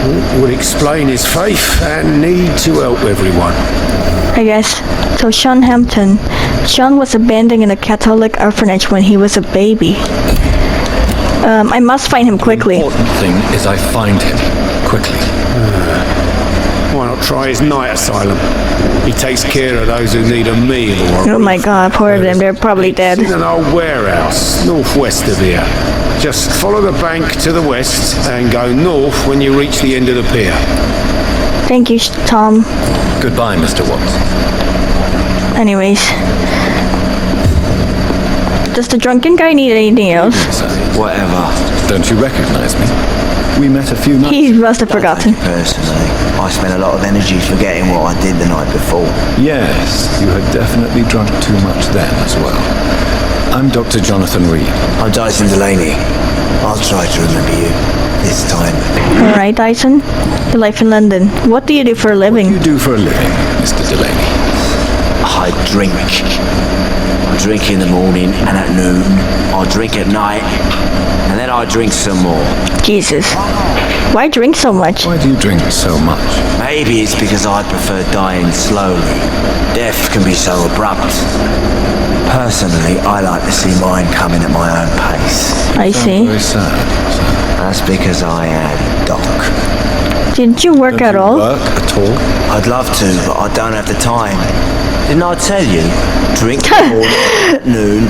It would explain his faith and need to help everyone.
I guess. So Sean Hampton. Sean was abandoned in a Catholic orphanage when he was a baby. I must find him quickly.
The important thing is I find him. quickly.
Why not try his night asylum? He takes care of those who need a meal or a
Oh my
roof.
god, poor of them, they're probably dead.
It's in an old warehouse, northwest of here. Just follow the bank to the west and go north when you reach the end of the pier.
Thank you, Tom.
Goodbye, Mr. Watson.
Anyways. Does the drunken guy need anything else?
Whatever.
Don't you recognize me? We met a few nights.
He must have forgotten.
Personally, I spent a lot of energy forgetting what I did the night before.
Yes, you had definitely drunk too much then as well. I'm Dr. Jonathan Reed.
I'm Dyson Delaney. I'll try to remember you this time.
Alright, Dyson. Your life in London. What do you do for a living?
What do you do for a living, Mr. Delaney?
I drink. I drink in the morning and at noon. I drink at night. And then I drink some more.
Jesus. Why drink so much?
Why do you drink so much?
Maybe it's because I prefer dying slowly. Death can be so abrupt. Personally, I like to see mine coming at my own pace.
I see.
Very sad.
That's because I am Doc.
Didn't you work at all?
Work at all?
I'd love to, but I don't have the time. Didn't I tell you? Drink at noon.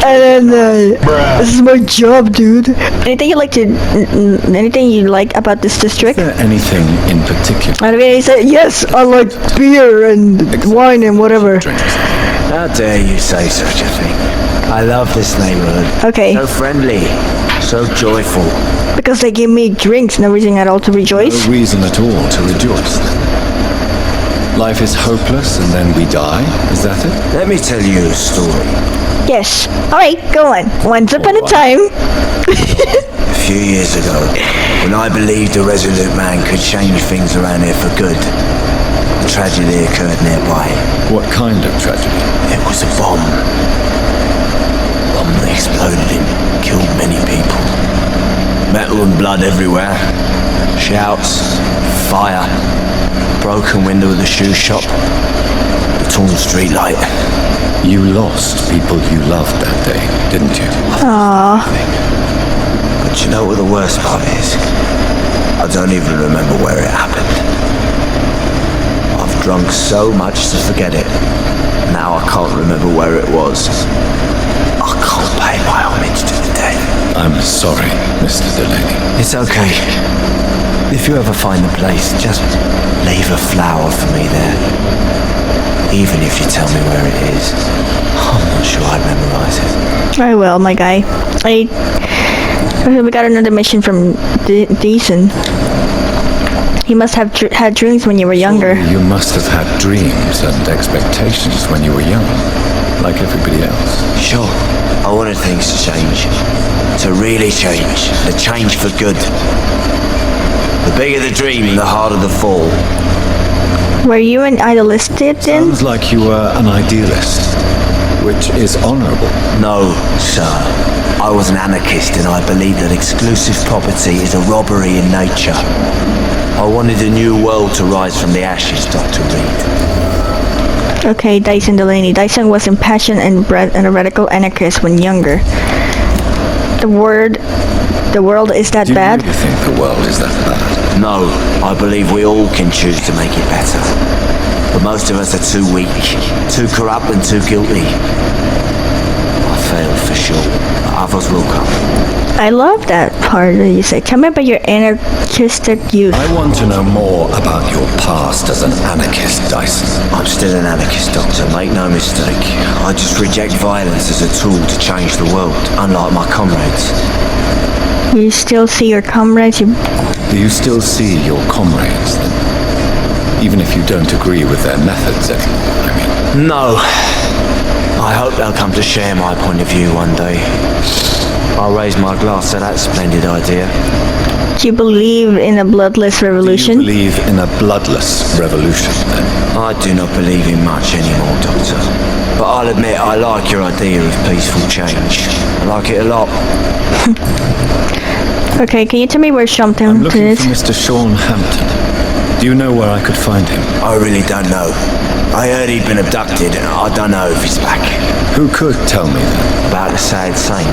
And then, this is my job, dude. Anything you like about this district?
Is there anything in particular?
I mean, he said, yes, I like beer and wine and whatever.
How dare you say such a thing? I love this neighborhood.
Okay.
So friendly, so joyful.
Because they give me drinks, no reason at all to rejoice.
No reason at all to rejoice. Life is hopeless and then we die, is that it?
Let me tell you a story.
Yes. Alright, go on. Once upon a time.
A few years ago, when I believed a resolute man could change things around here for good, a tragedy occurred nearby.
What kind of tragedy?
It was a bomb. A bomb that exploded and killed many people. Metal and blood everywhere. Shouts, fire. Broken window of the shoe shop. The torn street light.
You lost people you loved that day, didn't you?
Aww.
But you know what the worst part is? I don't even remember where it happened. I've drunk so much to forget it. Now I can't remember where it was. I can't pay my homage to the dead.
I'm sorry, Mr. Delaney.
It's okay. If you ever find the place, just leave a flower for me there. Even if you tell me where it is. I'm not sure I'd memorize it.
I will, my guy. We got another mission from Deason. He must have had dreams when you were younger.
You must have had dreams and expectations when you were young, like everybody else.
Sure. I wanted things to change. To really change. To change for good. The bigger the dream, the harder the fall.
Were you an idealistic then?
Sounds like you were an idealist, which is honorable.
No, sir. I was an anarchist and I believed that exclusive property is a robbery in nature. I wanted a new world to rise from the ashes, Dr. Reed.
Okay, Dyson Delaney. Dyson was impassioned and a radical anarchist when younger. The world is that bad?
Do you think the world is that bad?
No, I believe we all can choose to make it better. But most of us are too weak, too corrupt and too guilty. I failed for sure, but others will come.
I love that part that you say. Tell me about your anarchistic youth.
I want to know more about your past as an anarchist, Dyson.
I'm still an anarchist, Doctor, make no mistake. I just reject violence as a tool to change the world, unlike my comrades.
You still see your comrades?
Do you still see your comrades, then? Even if you don't agree with their methods, I mean.
No. I hope they'll come to share my point of view one day. I'll raise my glass to that splendid idea.
Do you believe in a bloodless revolution?
Do you believe in a bloodless revolution, then?
I do not believe in much anymore, Doctor. But I'll admit I like your idea of peaceful change. I like it a lot.
Okay, can you tell me where Shumpton
I'm looking
is?
for Mr. Sean Hampton. Do you know where I could find him?
I really don't know. I heard he'd been abducted and I don't know if he's back.
Who could tell me that?
About the sad saint.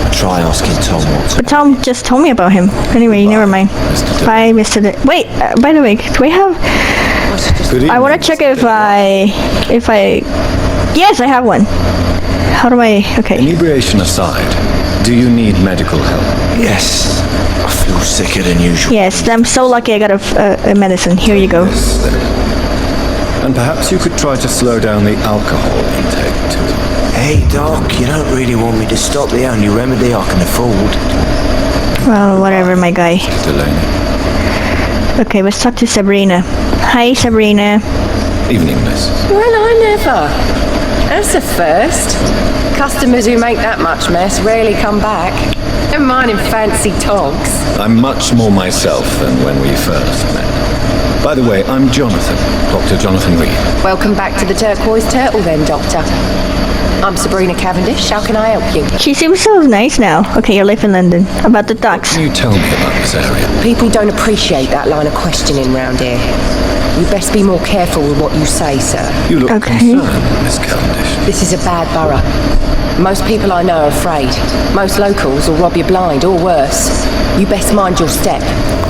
A try asking Tom what.
But Tom just told me about him. Anyway, never mind. Bye, Mr. Wait, by the way, do we have... I want to check if I... Yes, I have one. How do I... Okay.
Inebriation aside, do you need medical help?
Yes. I feel sicker than usual.
Yes, I'm so lucky I got a medicine. Here you go.
And perhaps you could try to slow down the alcohol intake too.
Hey, Doc, you don't really want me to stop the only remedy I can afford.
Well, whatever, my guy.
Delaney.
Okay, let's talk to Sabrina. Hi, Sabrina.
Evening, miss.
Well, I never. That's a first. Customers who make that much mess rarely come back. Never mind in fancy togs.
I'm much more myself than when we first met. By the way, I'm Jonathan, Dr. Jonathan Reed.
Welcome back to the Turquoise Turtle then, Doctor. I'm Sabrina Cavendish. How can I help you?
She seems so nice now. Okay, you live in London. About the ducks.
Can you tell me about this area?
People don't appreciate that line of questioning round here. You best be more careful with what you say, sir.
You look concerned, Miss Cavendish.
This is a bad borough. Most people I know are afraid. Most locals will rob you blind, or worse. You best mind your step.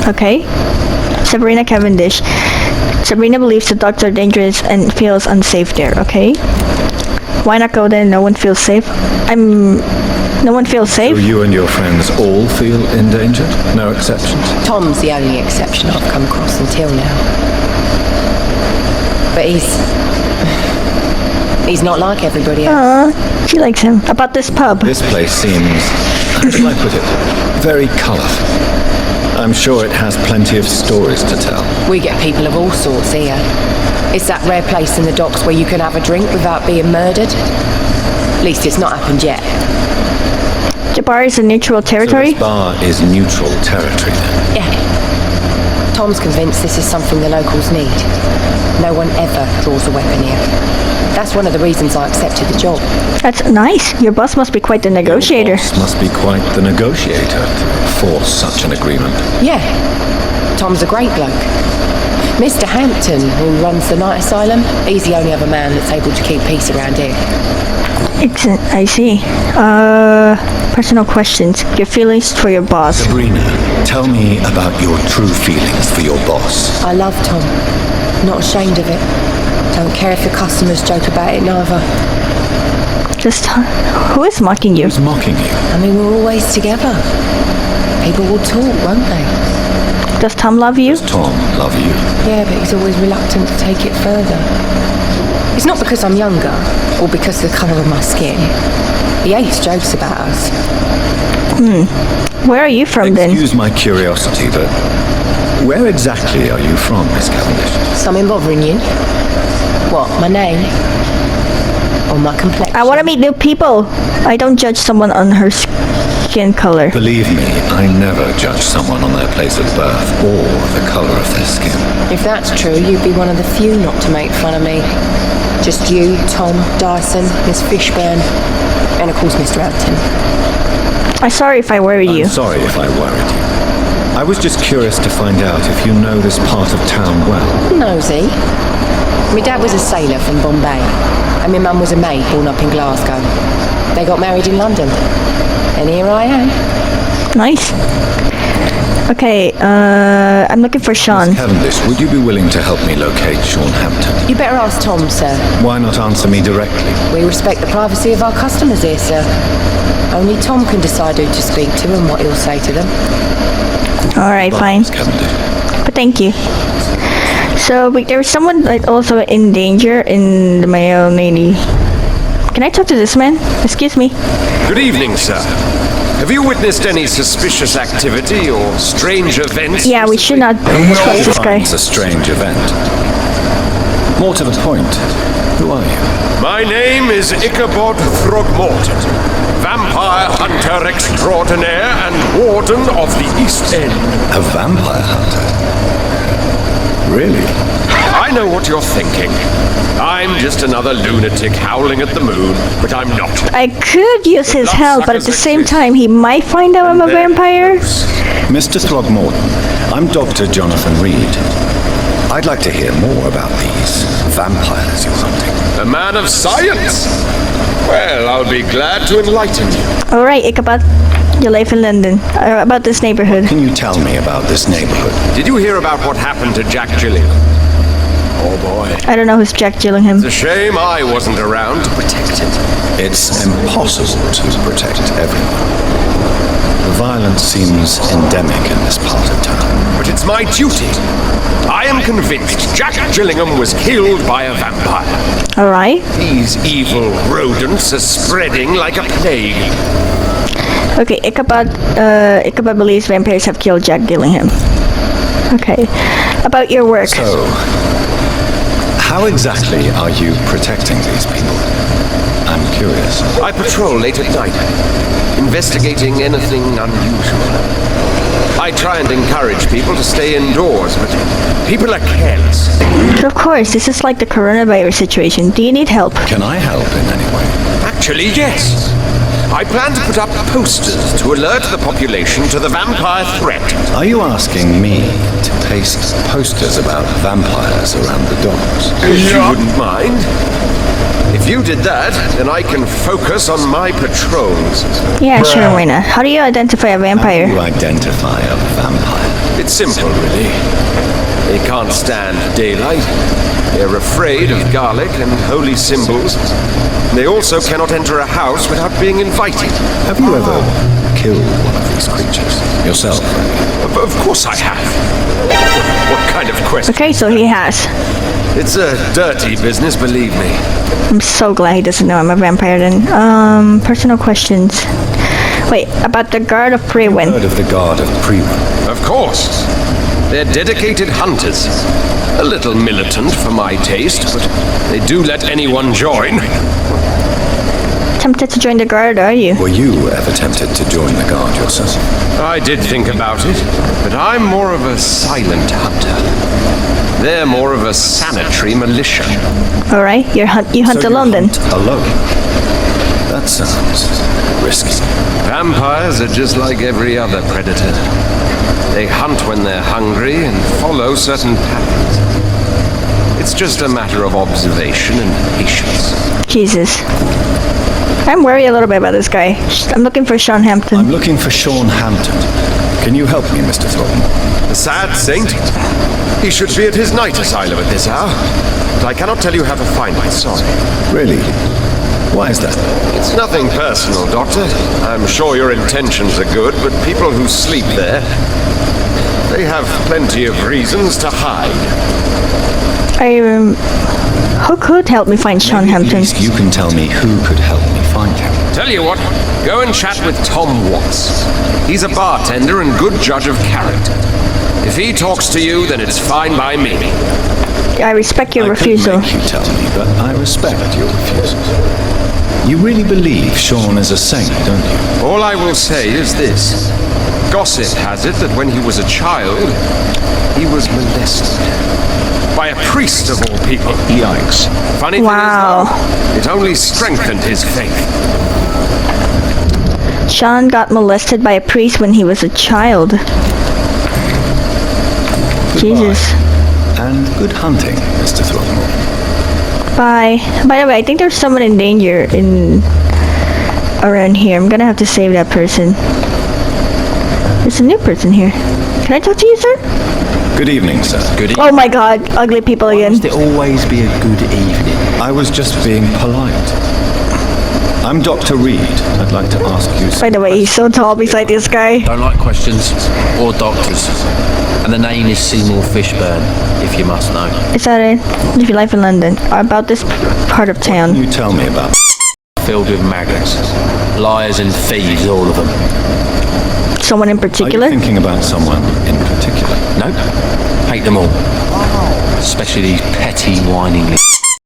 Okay. Sabrina Cavendish. Sabrina believes the dogs are dangerous and feels unsafe there, okay? Why not go there? No one feels safe. No one feels safe?
So you and your friends all feel endangered? No exceptions?
Tom's the only exception I've come across until now. But he's not like everybody else.
Aww, she likes him. About this pub.
This place seems, how shall I put it, very colourful. I'm sure it has plenty of stories to tell.
We get people of all sorts here. It's that rare place in the docks where you can have a drink without being murdered. At least it's not happened yet.
The bar is a neutral territory?
So this bar is neutral territory then?
Yeah. Tom's convinced this is something the locals need. No one ever draws a weapon here. That's one of the reasons I accepted the job.
That's nice. Your boss must be quite the negotiator.
Your boss must be quite the negotiator to force such an agreement.
Yeah. Tom's a great bloke. Mr. Hampton, who runs the night asylum, he's the only other man that's able to keep peace around here.
Excellent. I see. Personal questions. Your feelings for your boss.
Sabrina, tell me about your true feelings for your boss.
I love Tom. Not ashamed of it. Don't care if the customers joke about it, neither.
Who is mocking you?
Who's mocking you?
I mean, we're always together. People will talk, won't they?
Does Tom love you?
Does Tom love you?
Yeah, but he's always reluctant to take it further. It's not because I'm younger, or because of the colour of my skin. He hates jokes about us.
Where are you from then?
Excuse my curiosity, but where exactly are you from, Miss Cavendish?
Something bothering you? What, my name? Or my complexion?
I want to meet new people. I don't judge someone on her skin color.
Believe me, I never judge someone on their place of birth or the colour of their skin.
If that's true, you'd be one of the few not to make fun of me. Just you, Tom, Dyson, Miss Fishburne, and of course Mr. Hampton.
I'm sorry if I worried you.
I'm sorry if I worried you. I was just curious to find out if you know this part of town well.
Nosy. My dad was a sailor from Bombay, and my mum was a maid born up in Glasgow. They got married in London, and here I am.
Nice. Okay, I'm looking for Sean.
Miss Cavendish, would you be willing to help me locate Sean Hampton?
You better ask Tom, sir.
Why not answer me directly?
We respect the privacy of our customers here, sir. Only Tom can decide who to speak to and what he'll say to them.
Alright, fine. But thank you. So, there's someone like also in danger in the male lady. Can I talk to this man? Excuse me.
Good evening, sir. Have you witnessed any suspicious activity or strange events?
Yeah, we should not trust this guy.
It's a strange event. More to the point, who are you?
My name is Ichabod Throgmorton, vampire hunter extraordinaire and warden of the East End.
A vampire hunter? Really?
I know what you're thinking. I'm just another lunatic howling at the moon, but I'm not.
I could use his help, but at the same time, he might find out I'm a vampire.
Mr. Throgmorton, I'm Dr. Jonathan Reed. I'd like to hear more about these vampires you're hunting.
A man of science? Well, I'll be glad to enlighten you.
Alright, Ichabod. Your life in London. About this neighborhood.
Can you tell me about this neighborhood?
Did you hear about what happened to Jack Gillingham? Oh boy.
I don't know who's Jack Gillingham.
It's a shame I wasn't around to protect him.
It's impossible to protect everyone. The violence seems endemic in this part of town.
But it's my duty. I am convinced Jack Gillingham was killed by a vampire.
Alright.
These evil rodents are spreading like a plague.
Okay, Ichabod believes vampires have killed Jack Gillingham. Okay. About your work.
So, how exactly are you protecting these people? I'm curious.
I patrol late at night, investigating anything unusual. I try and encourage people to stay indoors, but people are careless.
But of course, this is like the coronavirus situation. Do you need help?
Can I help in any way?
Actually, yes. I plan to put up posters to alert the population to the vampire threat.
Are you asking me to paste posters about vampires around the docks?
If you wouldn't mind. If you did that, then I can focus on my patrols.
Yeah, sure, why not? How do you identify a vampire?
How do you identify a vampire?
It's simple, really. They can't stand daylight. They're afraid of garlic and holy symbols. They also cannot enter a house without being invited.
Have you ever killed one of these creatures? Yourself?
Of course I have. What kind of question?
Okay, so he has.
It's a dirty business, believe me.
I'm so glad he doesn't know I'm a vampire then. Personal questions. Wait, about the Guard of Priwen.
Heard of the Guard of Priwen?
Of course. They're dedicated hunters. A little militant for my taste, but they do let anyone join.
Tempted to join the Guard, are you?
Were you ever tempted to join the Guard yourself?
I did think about it, but I'm more of a silent hunter. They're more of a sanitary militia.
Alright, you hunt alone then?
Alone? That sounds risky.
Vampires are just like every other predator. They hunt when they're hungry and follow certain patterns. It's just a matter of observation and patience.
Jesus. I'm worried a little bit about this guy. I'm looking for Sean Hampton.
I'm looking for Sean Hampton. Can you help me, Mr. Thornton?
The sad saint? He should be at his night asylum at this hour. But I cannot tell you how to find my son.
Really? Why is that?
It's nothing personal, Doctor. I'm sure your intentions are good, but people who sleep there, they have plenty of reasons to hide.
Who could help me find Sean Hampton?
At least you can tell me who could help me find him.
Tell you what, go and chat with Tom Watts. He's a bartender and good judge of character. If he talks to you, then it's fine by me.
I respect your refusal.
I could make you tell me, but I respect your refusal. You really believe Sean is a saint, don't you?
All I will say is this. Gossip has it that when he was a child, he was molested. By a priest of all people.
Yikes.
Funny thing is, though, it only strengthened his faith.
Sean got molested by a priest when he was a child.
Goodbye.
Jesus.
And good hunting, Mr. Throckmorton.
Bye. By the way, I think there's someone in danger around here. I'm gonna have to save that person. There's a new person here. Can I talk to you, sir?
Good evening, sir.
Good evening.
Oh my god, ugly people again.
Must it always be a good evening?
I was just being polite. I'm Dr. Reed. I'd like to ask you
By the way, he's so tall beside this guy.
Don't like questions or doctors. And the name is Seymour Fishburne, if you must know.
Is that it? Live your life in London. About this part of town.
What can you tell me about?
Filled with maggots. Liars and thieves, all of them.
Someone in particular?
Are you thinking about someone in particular?
Nope. Hate them all. Especially these petty, whining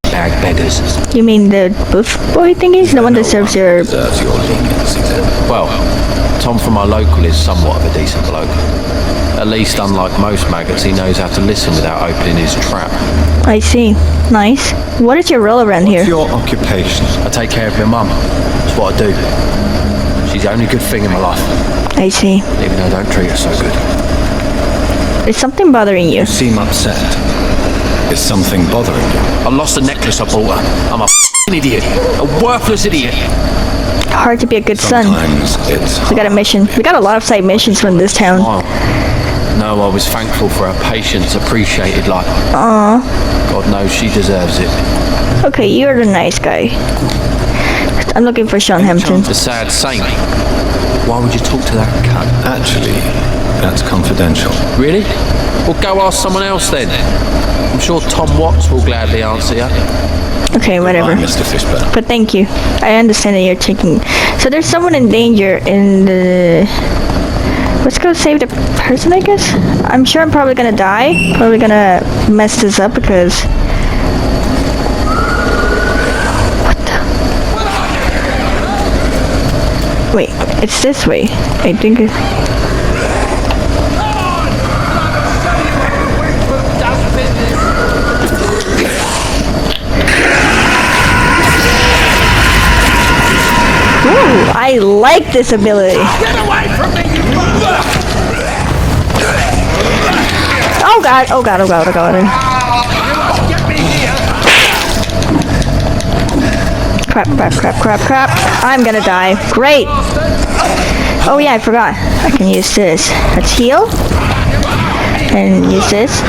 bag beggars.
You mean the buff boy thingies? The one that serves your...
leniency then.
Well, Tom from our local is somewhat of a decent bloke. At least, unlike most maggots, he knows how to listen without opening his trap.
I see. Nice. What is your role around here?
What's your occupation?
I take care of my mum. That's what I do. She's the only good thing in my life.
I see.
Even though I don't treat her so good.
Is something bothering you?
You seem upset. Is something bothering you?
I lost the necklace I bought her. I'm a f***ing idiot. A worthless idiot.
Hard to be a good son.
Sometimes it's
We got a mission. We got a lot of side missions from this town.
Oh. No, I was thankful for her patience, appreciated like...
Aww.
God knows she deserves it.
Okay, you're the nice guy. I'm looking for Sean Hampton.
The sad saint. Why would you talk to that cunt?
Actually, that's confidential.
Really? Well, go ask someone else then. I'm sure Tom Watts will gladly answer you.
Okay, whatever.
Goodbye, Mr. Fishburne.
But thank you. I understand that you're taking... So there's someone in danger in the... Let's go save the person, I guess? I'm sure I'm probably gonna die. Probably gonna mess this up because... What the... Wait, it's this way. I think it's... Ooh, I like this ability.
Get away from me!
Oh god, oh god, oh god, oh god.
Get me here!
Crap, crap, crap, crap, crap. I'm gonna die. Great. Oh yeah, I forgot. I can use this. Let's heal. And use this.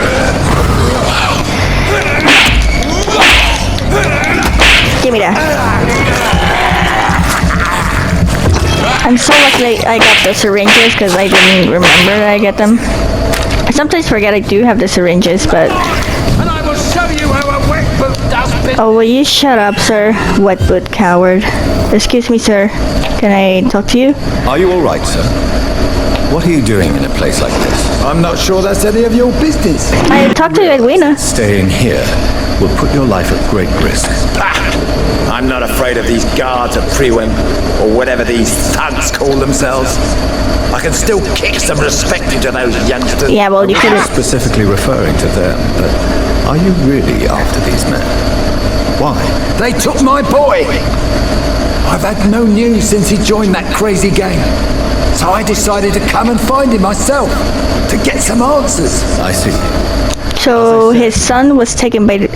Give me that. I'm so lucky I got the syringes because I didn't remember that I get them. I sometimes forget I do have the syringes, but...
And I will show you how a wet boot does business.
Oh, will you shut up, sir? Wet boot coward. Excuse me, sir. Can I talk to you?
Are you alright, sir? What are you doing in a place like this?
I'm not sure that's any of your business.
I talked to Edwina.
Staying here will put your life at great risk.
I'm not afraid of these guards at Prewin, or whatever these thugs call themselves. I can still kick some respect into those youngsters.
Yeah, well, you could...
Specifically referring to them, but are you really after these men? Why?
They took my boy! I've had no news since he joined that crazy gang. So I decided to come and find him myself, to get some answers.
I see.
So his son was taken by the...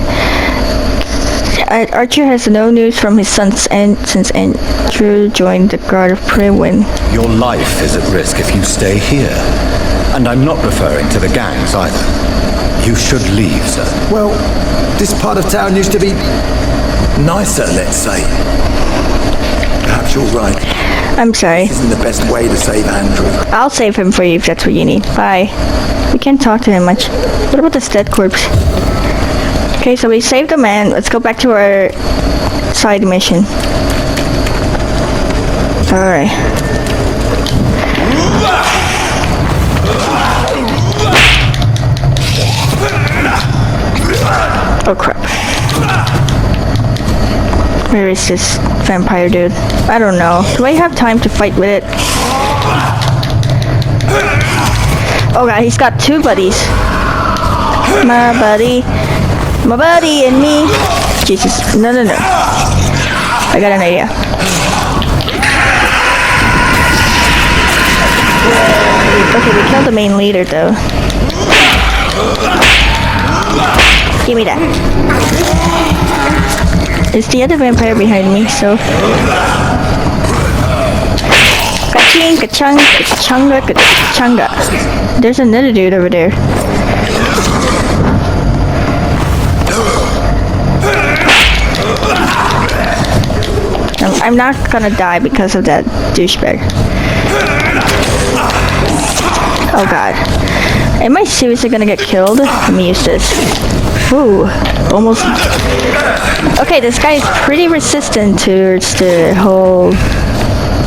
Archer has no news from his son since Andrew joined the Guard of Prewin.
Your life is at risk if you stay here. And I'm not referring to the gangs either. You should leave, sir.
Well, this part of town used to be nicer, let's say. Perhaps you're right.
I'm sorry.
This isn't the best way to save Andrew.
I'll save him for you if that's what you need. Bye. We can't talk to him much. What about this dead corpse? Okay, so we saved a man. Let's go back to our side mission. Alright. Oh crap. Where is this vampire dude? I don't know. Do I have time to fight with it? Oh god, he's got two buddies. My buddy and me. Jesus, no. I got an idea. Okay, we killed the main leader though. Give me that. Is the other vampire behind me, so... Ka-ching, ka-chung, ka-chunga, ka-chunga. There's another dude over there. I'm not gonna die because of that douchebag. Oh god. Am I seriously gonna get killed? Let me use this. Ooh, almost. Okay, this guy is pretty resistant towards the whole...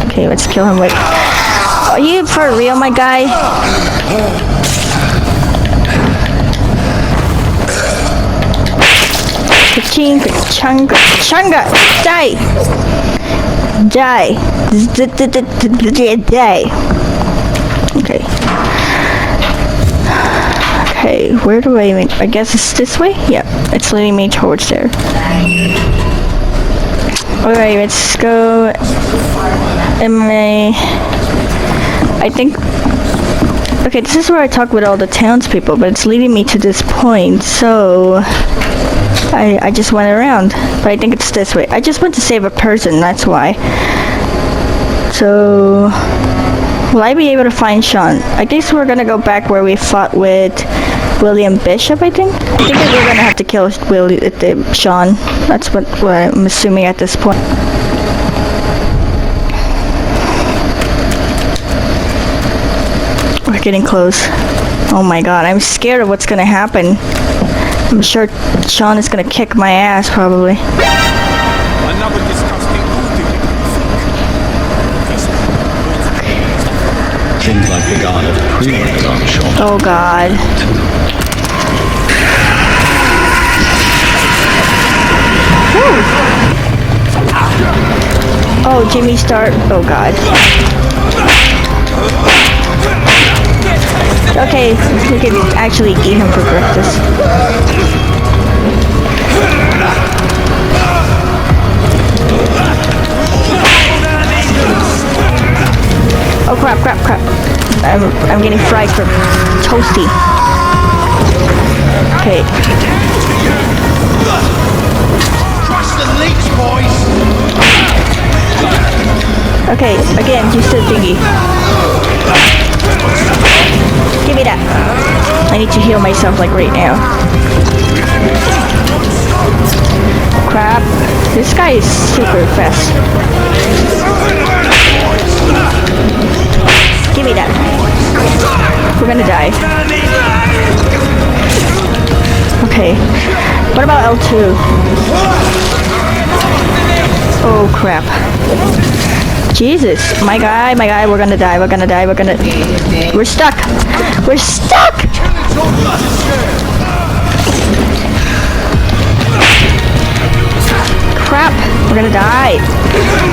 Okay, let's kill him with... Are you for real, my guy? Ka-ching, ka-chunga, ka-chunga! Die! Die! Die! Okay. Okay, where do I guess it's this way? Yep, it's leading me towards there. Alright, let's go. I think Okay, this is where I talk with all the townspeople, but it's leading me to this point, so I just went around, but I think it's this way. I just want to save a person, that's why. So, will I be able to find Sean? I guess we're gonna go back where we fought with William Bishop, I think. I think we're gonna have to kill Sean. That's what I'm assuming at this point. We're getting close. Oh my god, I'm scared of what's gonna happen. I'm sure Sean is gonna kick my ass, probably.
Another disgusting
Things like the guard of priests on Sean.
Oh god. Woo. Oh, Jimmy Start. Oh god. Okay, we can actually eat him for breakfast. Oh crap, crap, crap. I'm getting fried for toasty. Okay.
Crush the leech, boys!
Okay, again, use the thingy. Give me that. I need to heal myself like right now. Crap. This guy is super fast. Give me that. We're gonna die. Okay. What about L2? Oh crap. Jesus, my guy, we're gonna die, we're stuck! We're stuck! Crap, we're gonna die.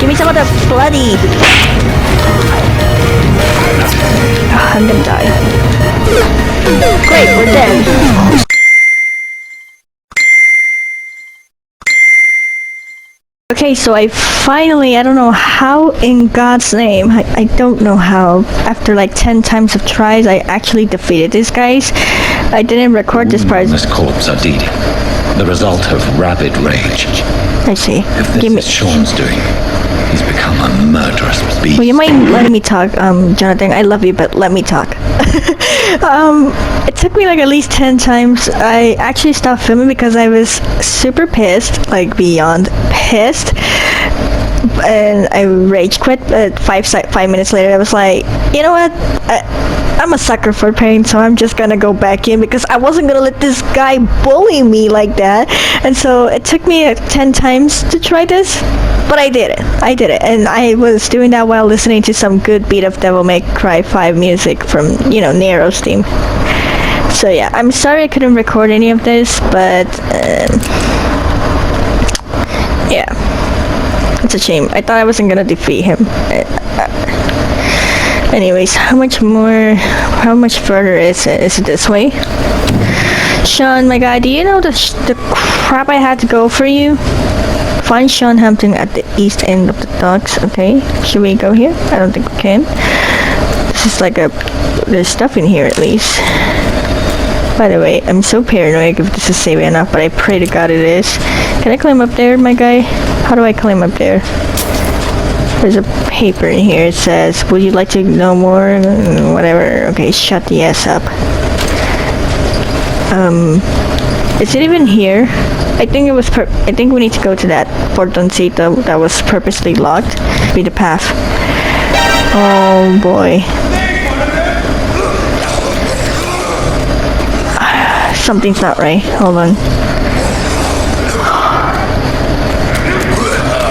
Give me some of the bloody. I'm gonna die. Great, we're dead. Okay, so I finally, I don't know how in God's name, I don't know how, after like 10 times of tries, I actually defeated these guys. I didn't record this part.
This corpse are deeded. The result of rabid rage.
I see.
If this is Sean's doing, he's become a murderous beast.
Well, you mind letting me talk, Jonathan? I love you, but let me talk. It took me like at least 10 times. I actually stopped filming because I was super pissed, like beyond pissed. And I rage quit, but 5 minutes later I was like, you know what? I'm a sucker for pain, so I'm just gonna go back in because I wasn't gonna let this guy bully me like that. And so it took me 10 times to try this, but I did it, and I was doing that while listening to some good beat of Devil May Cry 5 music from, you know, Nero's theme. So yeah, I'm sorry I couldn't record any of this, but yeah, it's a shame. I thought I wasn't gonna defeat him. Anyways, how much further is it? Is it this way? Sean, my guy, do you know the crap I had to go for you? Find Sean Hampton at the east end of the docks. Okay, should we go here? I don't think we can. This is like there's stuff in here at least. By the way, I'm so paranoid if this is safe enough, but I pray to God it is. Can I climb up there, my guy? How do I climb up there? There's a paper in here. It says, would you like to know more? Whatever. Okay, shut the ass up. Is it even here? I think it was I think we need to go to that portoncito that was purposely locked. Be the path. Oh boy. Something's not right. Hold on.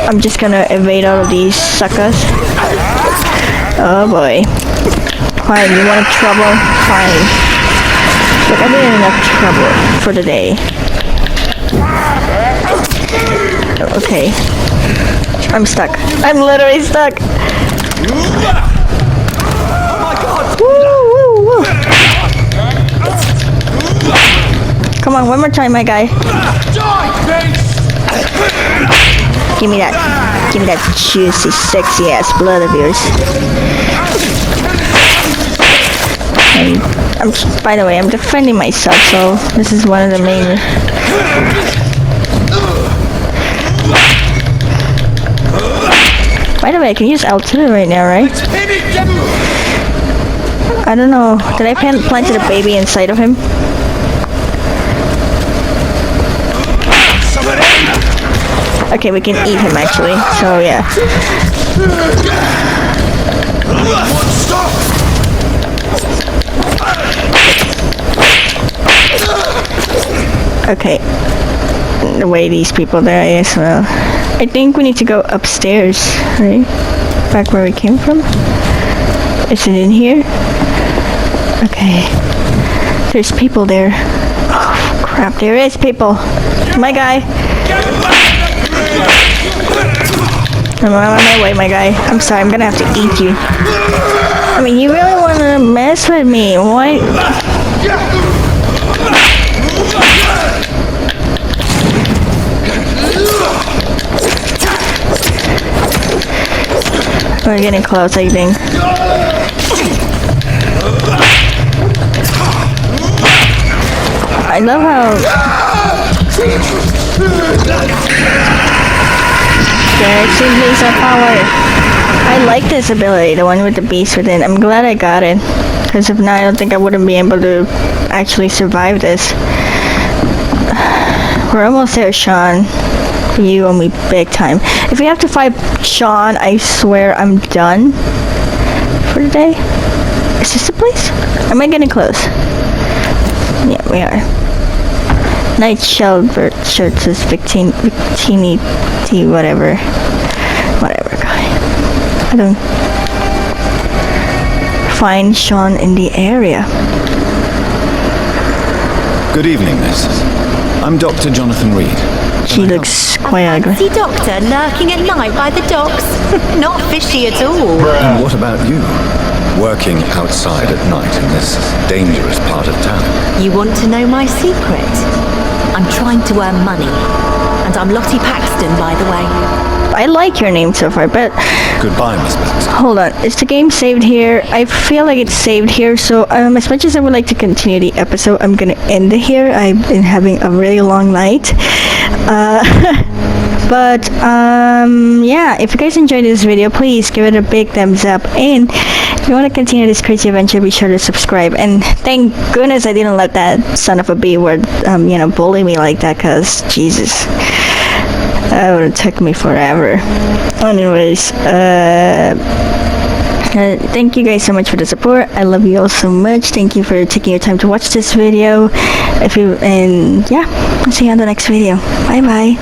I'm just gonna evade all of these suckers. Oh boy. Fine, you want trouble? Fine. Look, I've been in enough trouble for the day. Okay. I'm stuck. I'm literally stuck. Woo, woo, woo. Come on, one more time, my guy. Give me that. Give me that juicy, sexy ass blood of yours. By the way, I'm defending myself, so this is one of the main... By the way, I can use L2 right now, right? I don't know. Did I planted a baby inside of him? Okay, we can eat him actually, so yeah. Okay. The way these people there, I guess, well. I think we need to go upstairs, right? Back where we came from? Is it in here? Okay. There's people there. Oh, crap, there is people. My guy. I'm on my way, my guy. I'm sorry, I'm gonna have to eat you. I mean, you really wanna mess with me. Why? We're getting close, I think. I love how... There simply is a power. I like this ability, the one with the beast within. I'm glad I got it. Because if not, I don't think I wouldn't be able to actually survive this. We're almost there, Sean. You owe me big time. If we have to fight Sean, I swear I'm done for the day. Is this the place? Am I getting close? Yeah, we are. Night Shelbert shirt says Victini T whatever. Whatever, guy. I don't find Sean in the area.
Good evening, miss. I'm Dr. Jonathan Reed.
She looks quite ugly.
The doctor lurking at night by the docks. Not fishy at all.
And what about you? Working outside at night in this dangerous part of town.
You want to know my secret? I'm trying to earn money. And I'm Lottie Paxton, by the way.
I like your name so far, but...
Goodbye, Miss Paxton.
Hold on. Is the game saved here? I feel like it's saved here, so as much as I would like to continue the episode, I'm gonna end it here. I've been having a really long night. Yeah, if you guys enjoyed this video, please give it a big thumbs up, and if you want to continue this crazy adventure, be sure to subscribe. And thank goodness I didn't let that son of a B-word bully me like that, because Jesus, that would have took me forever. Anyways, thank you guys so much for the support. I love you all so much. Thank you for taking your time to watch this video. Yeah, I'll see you on the next video. Bye bye.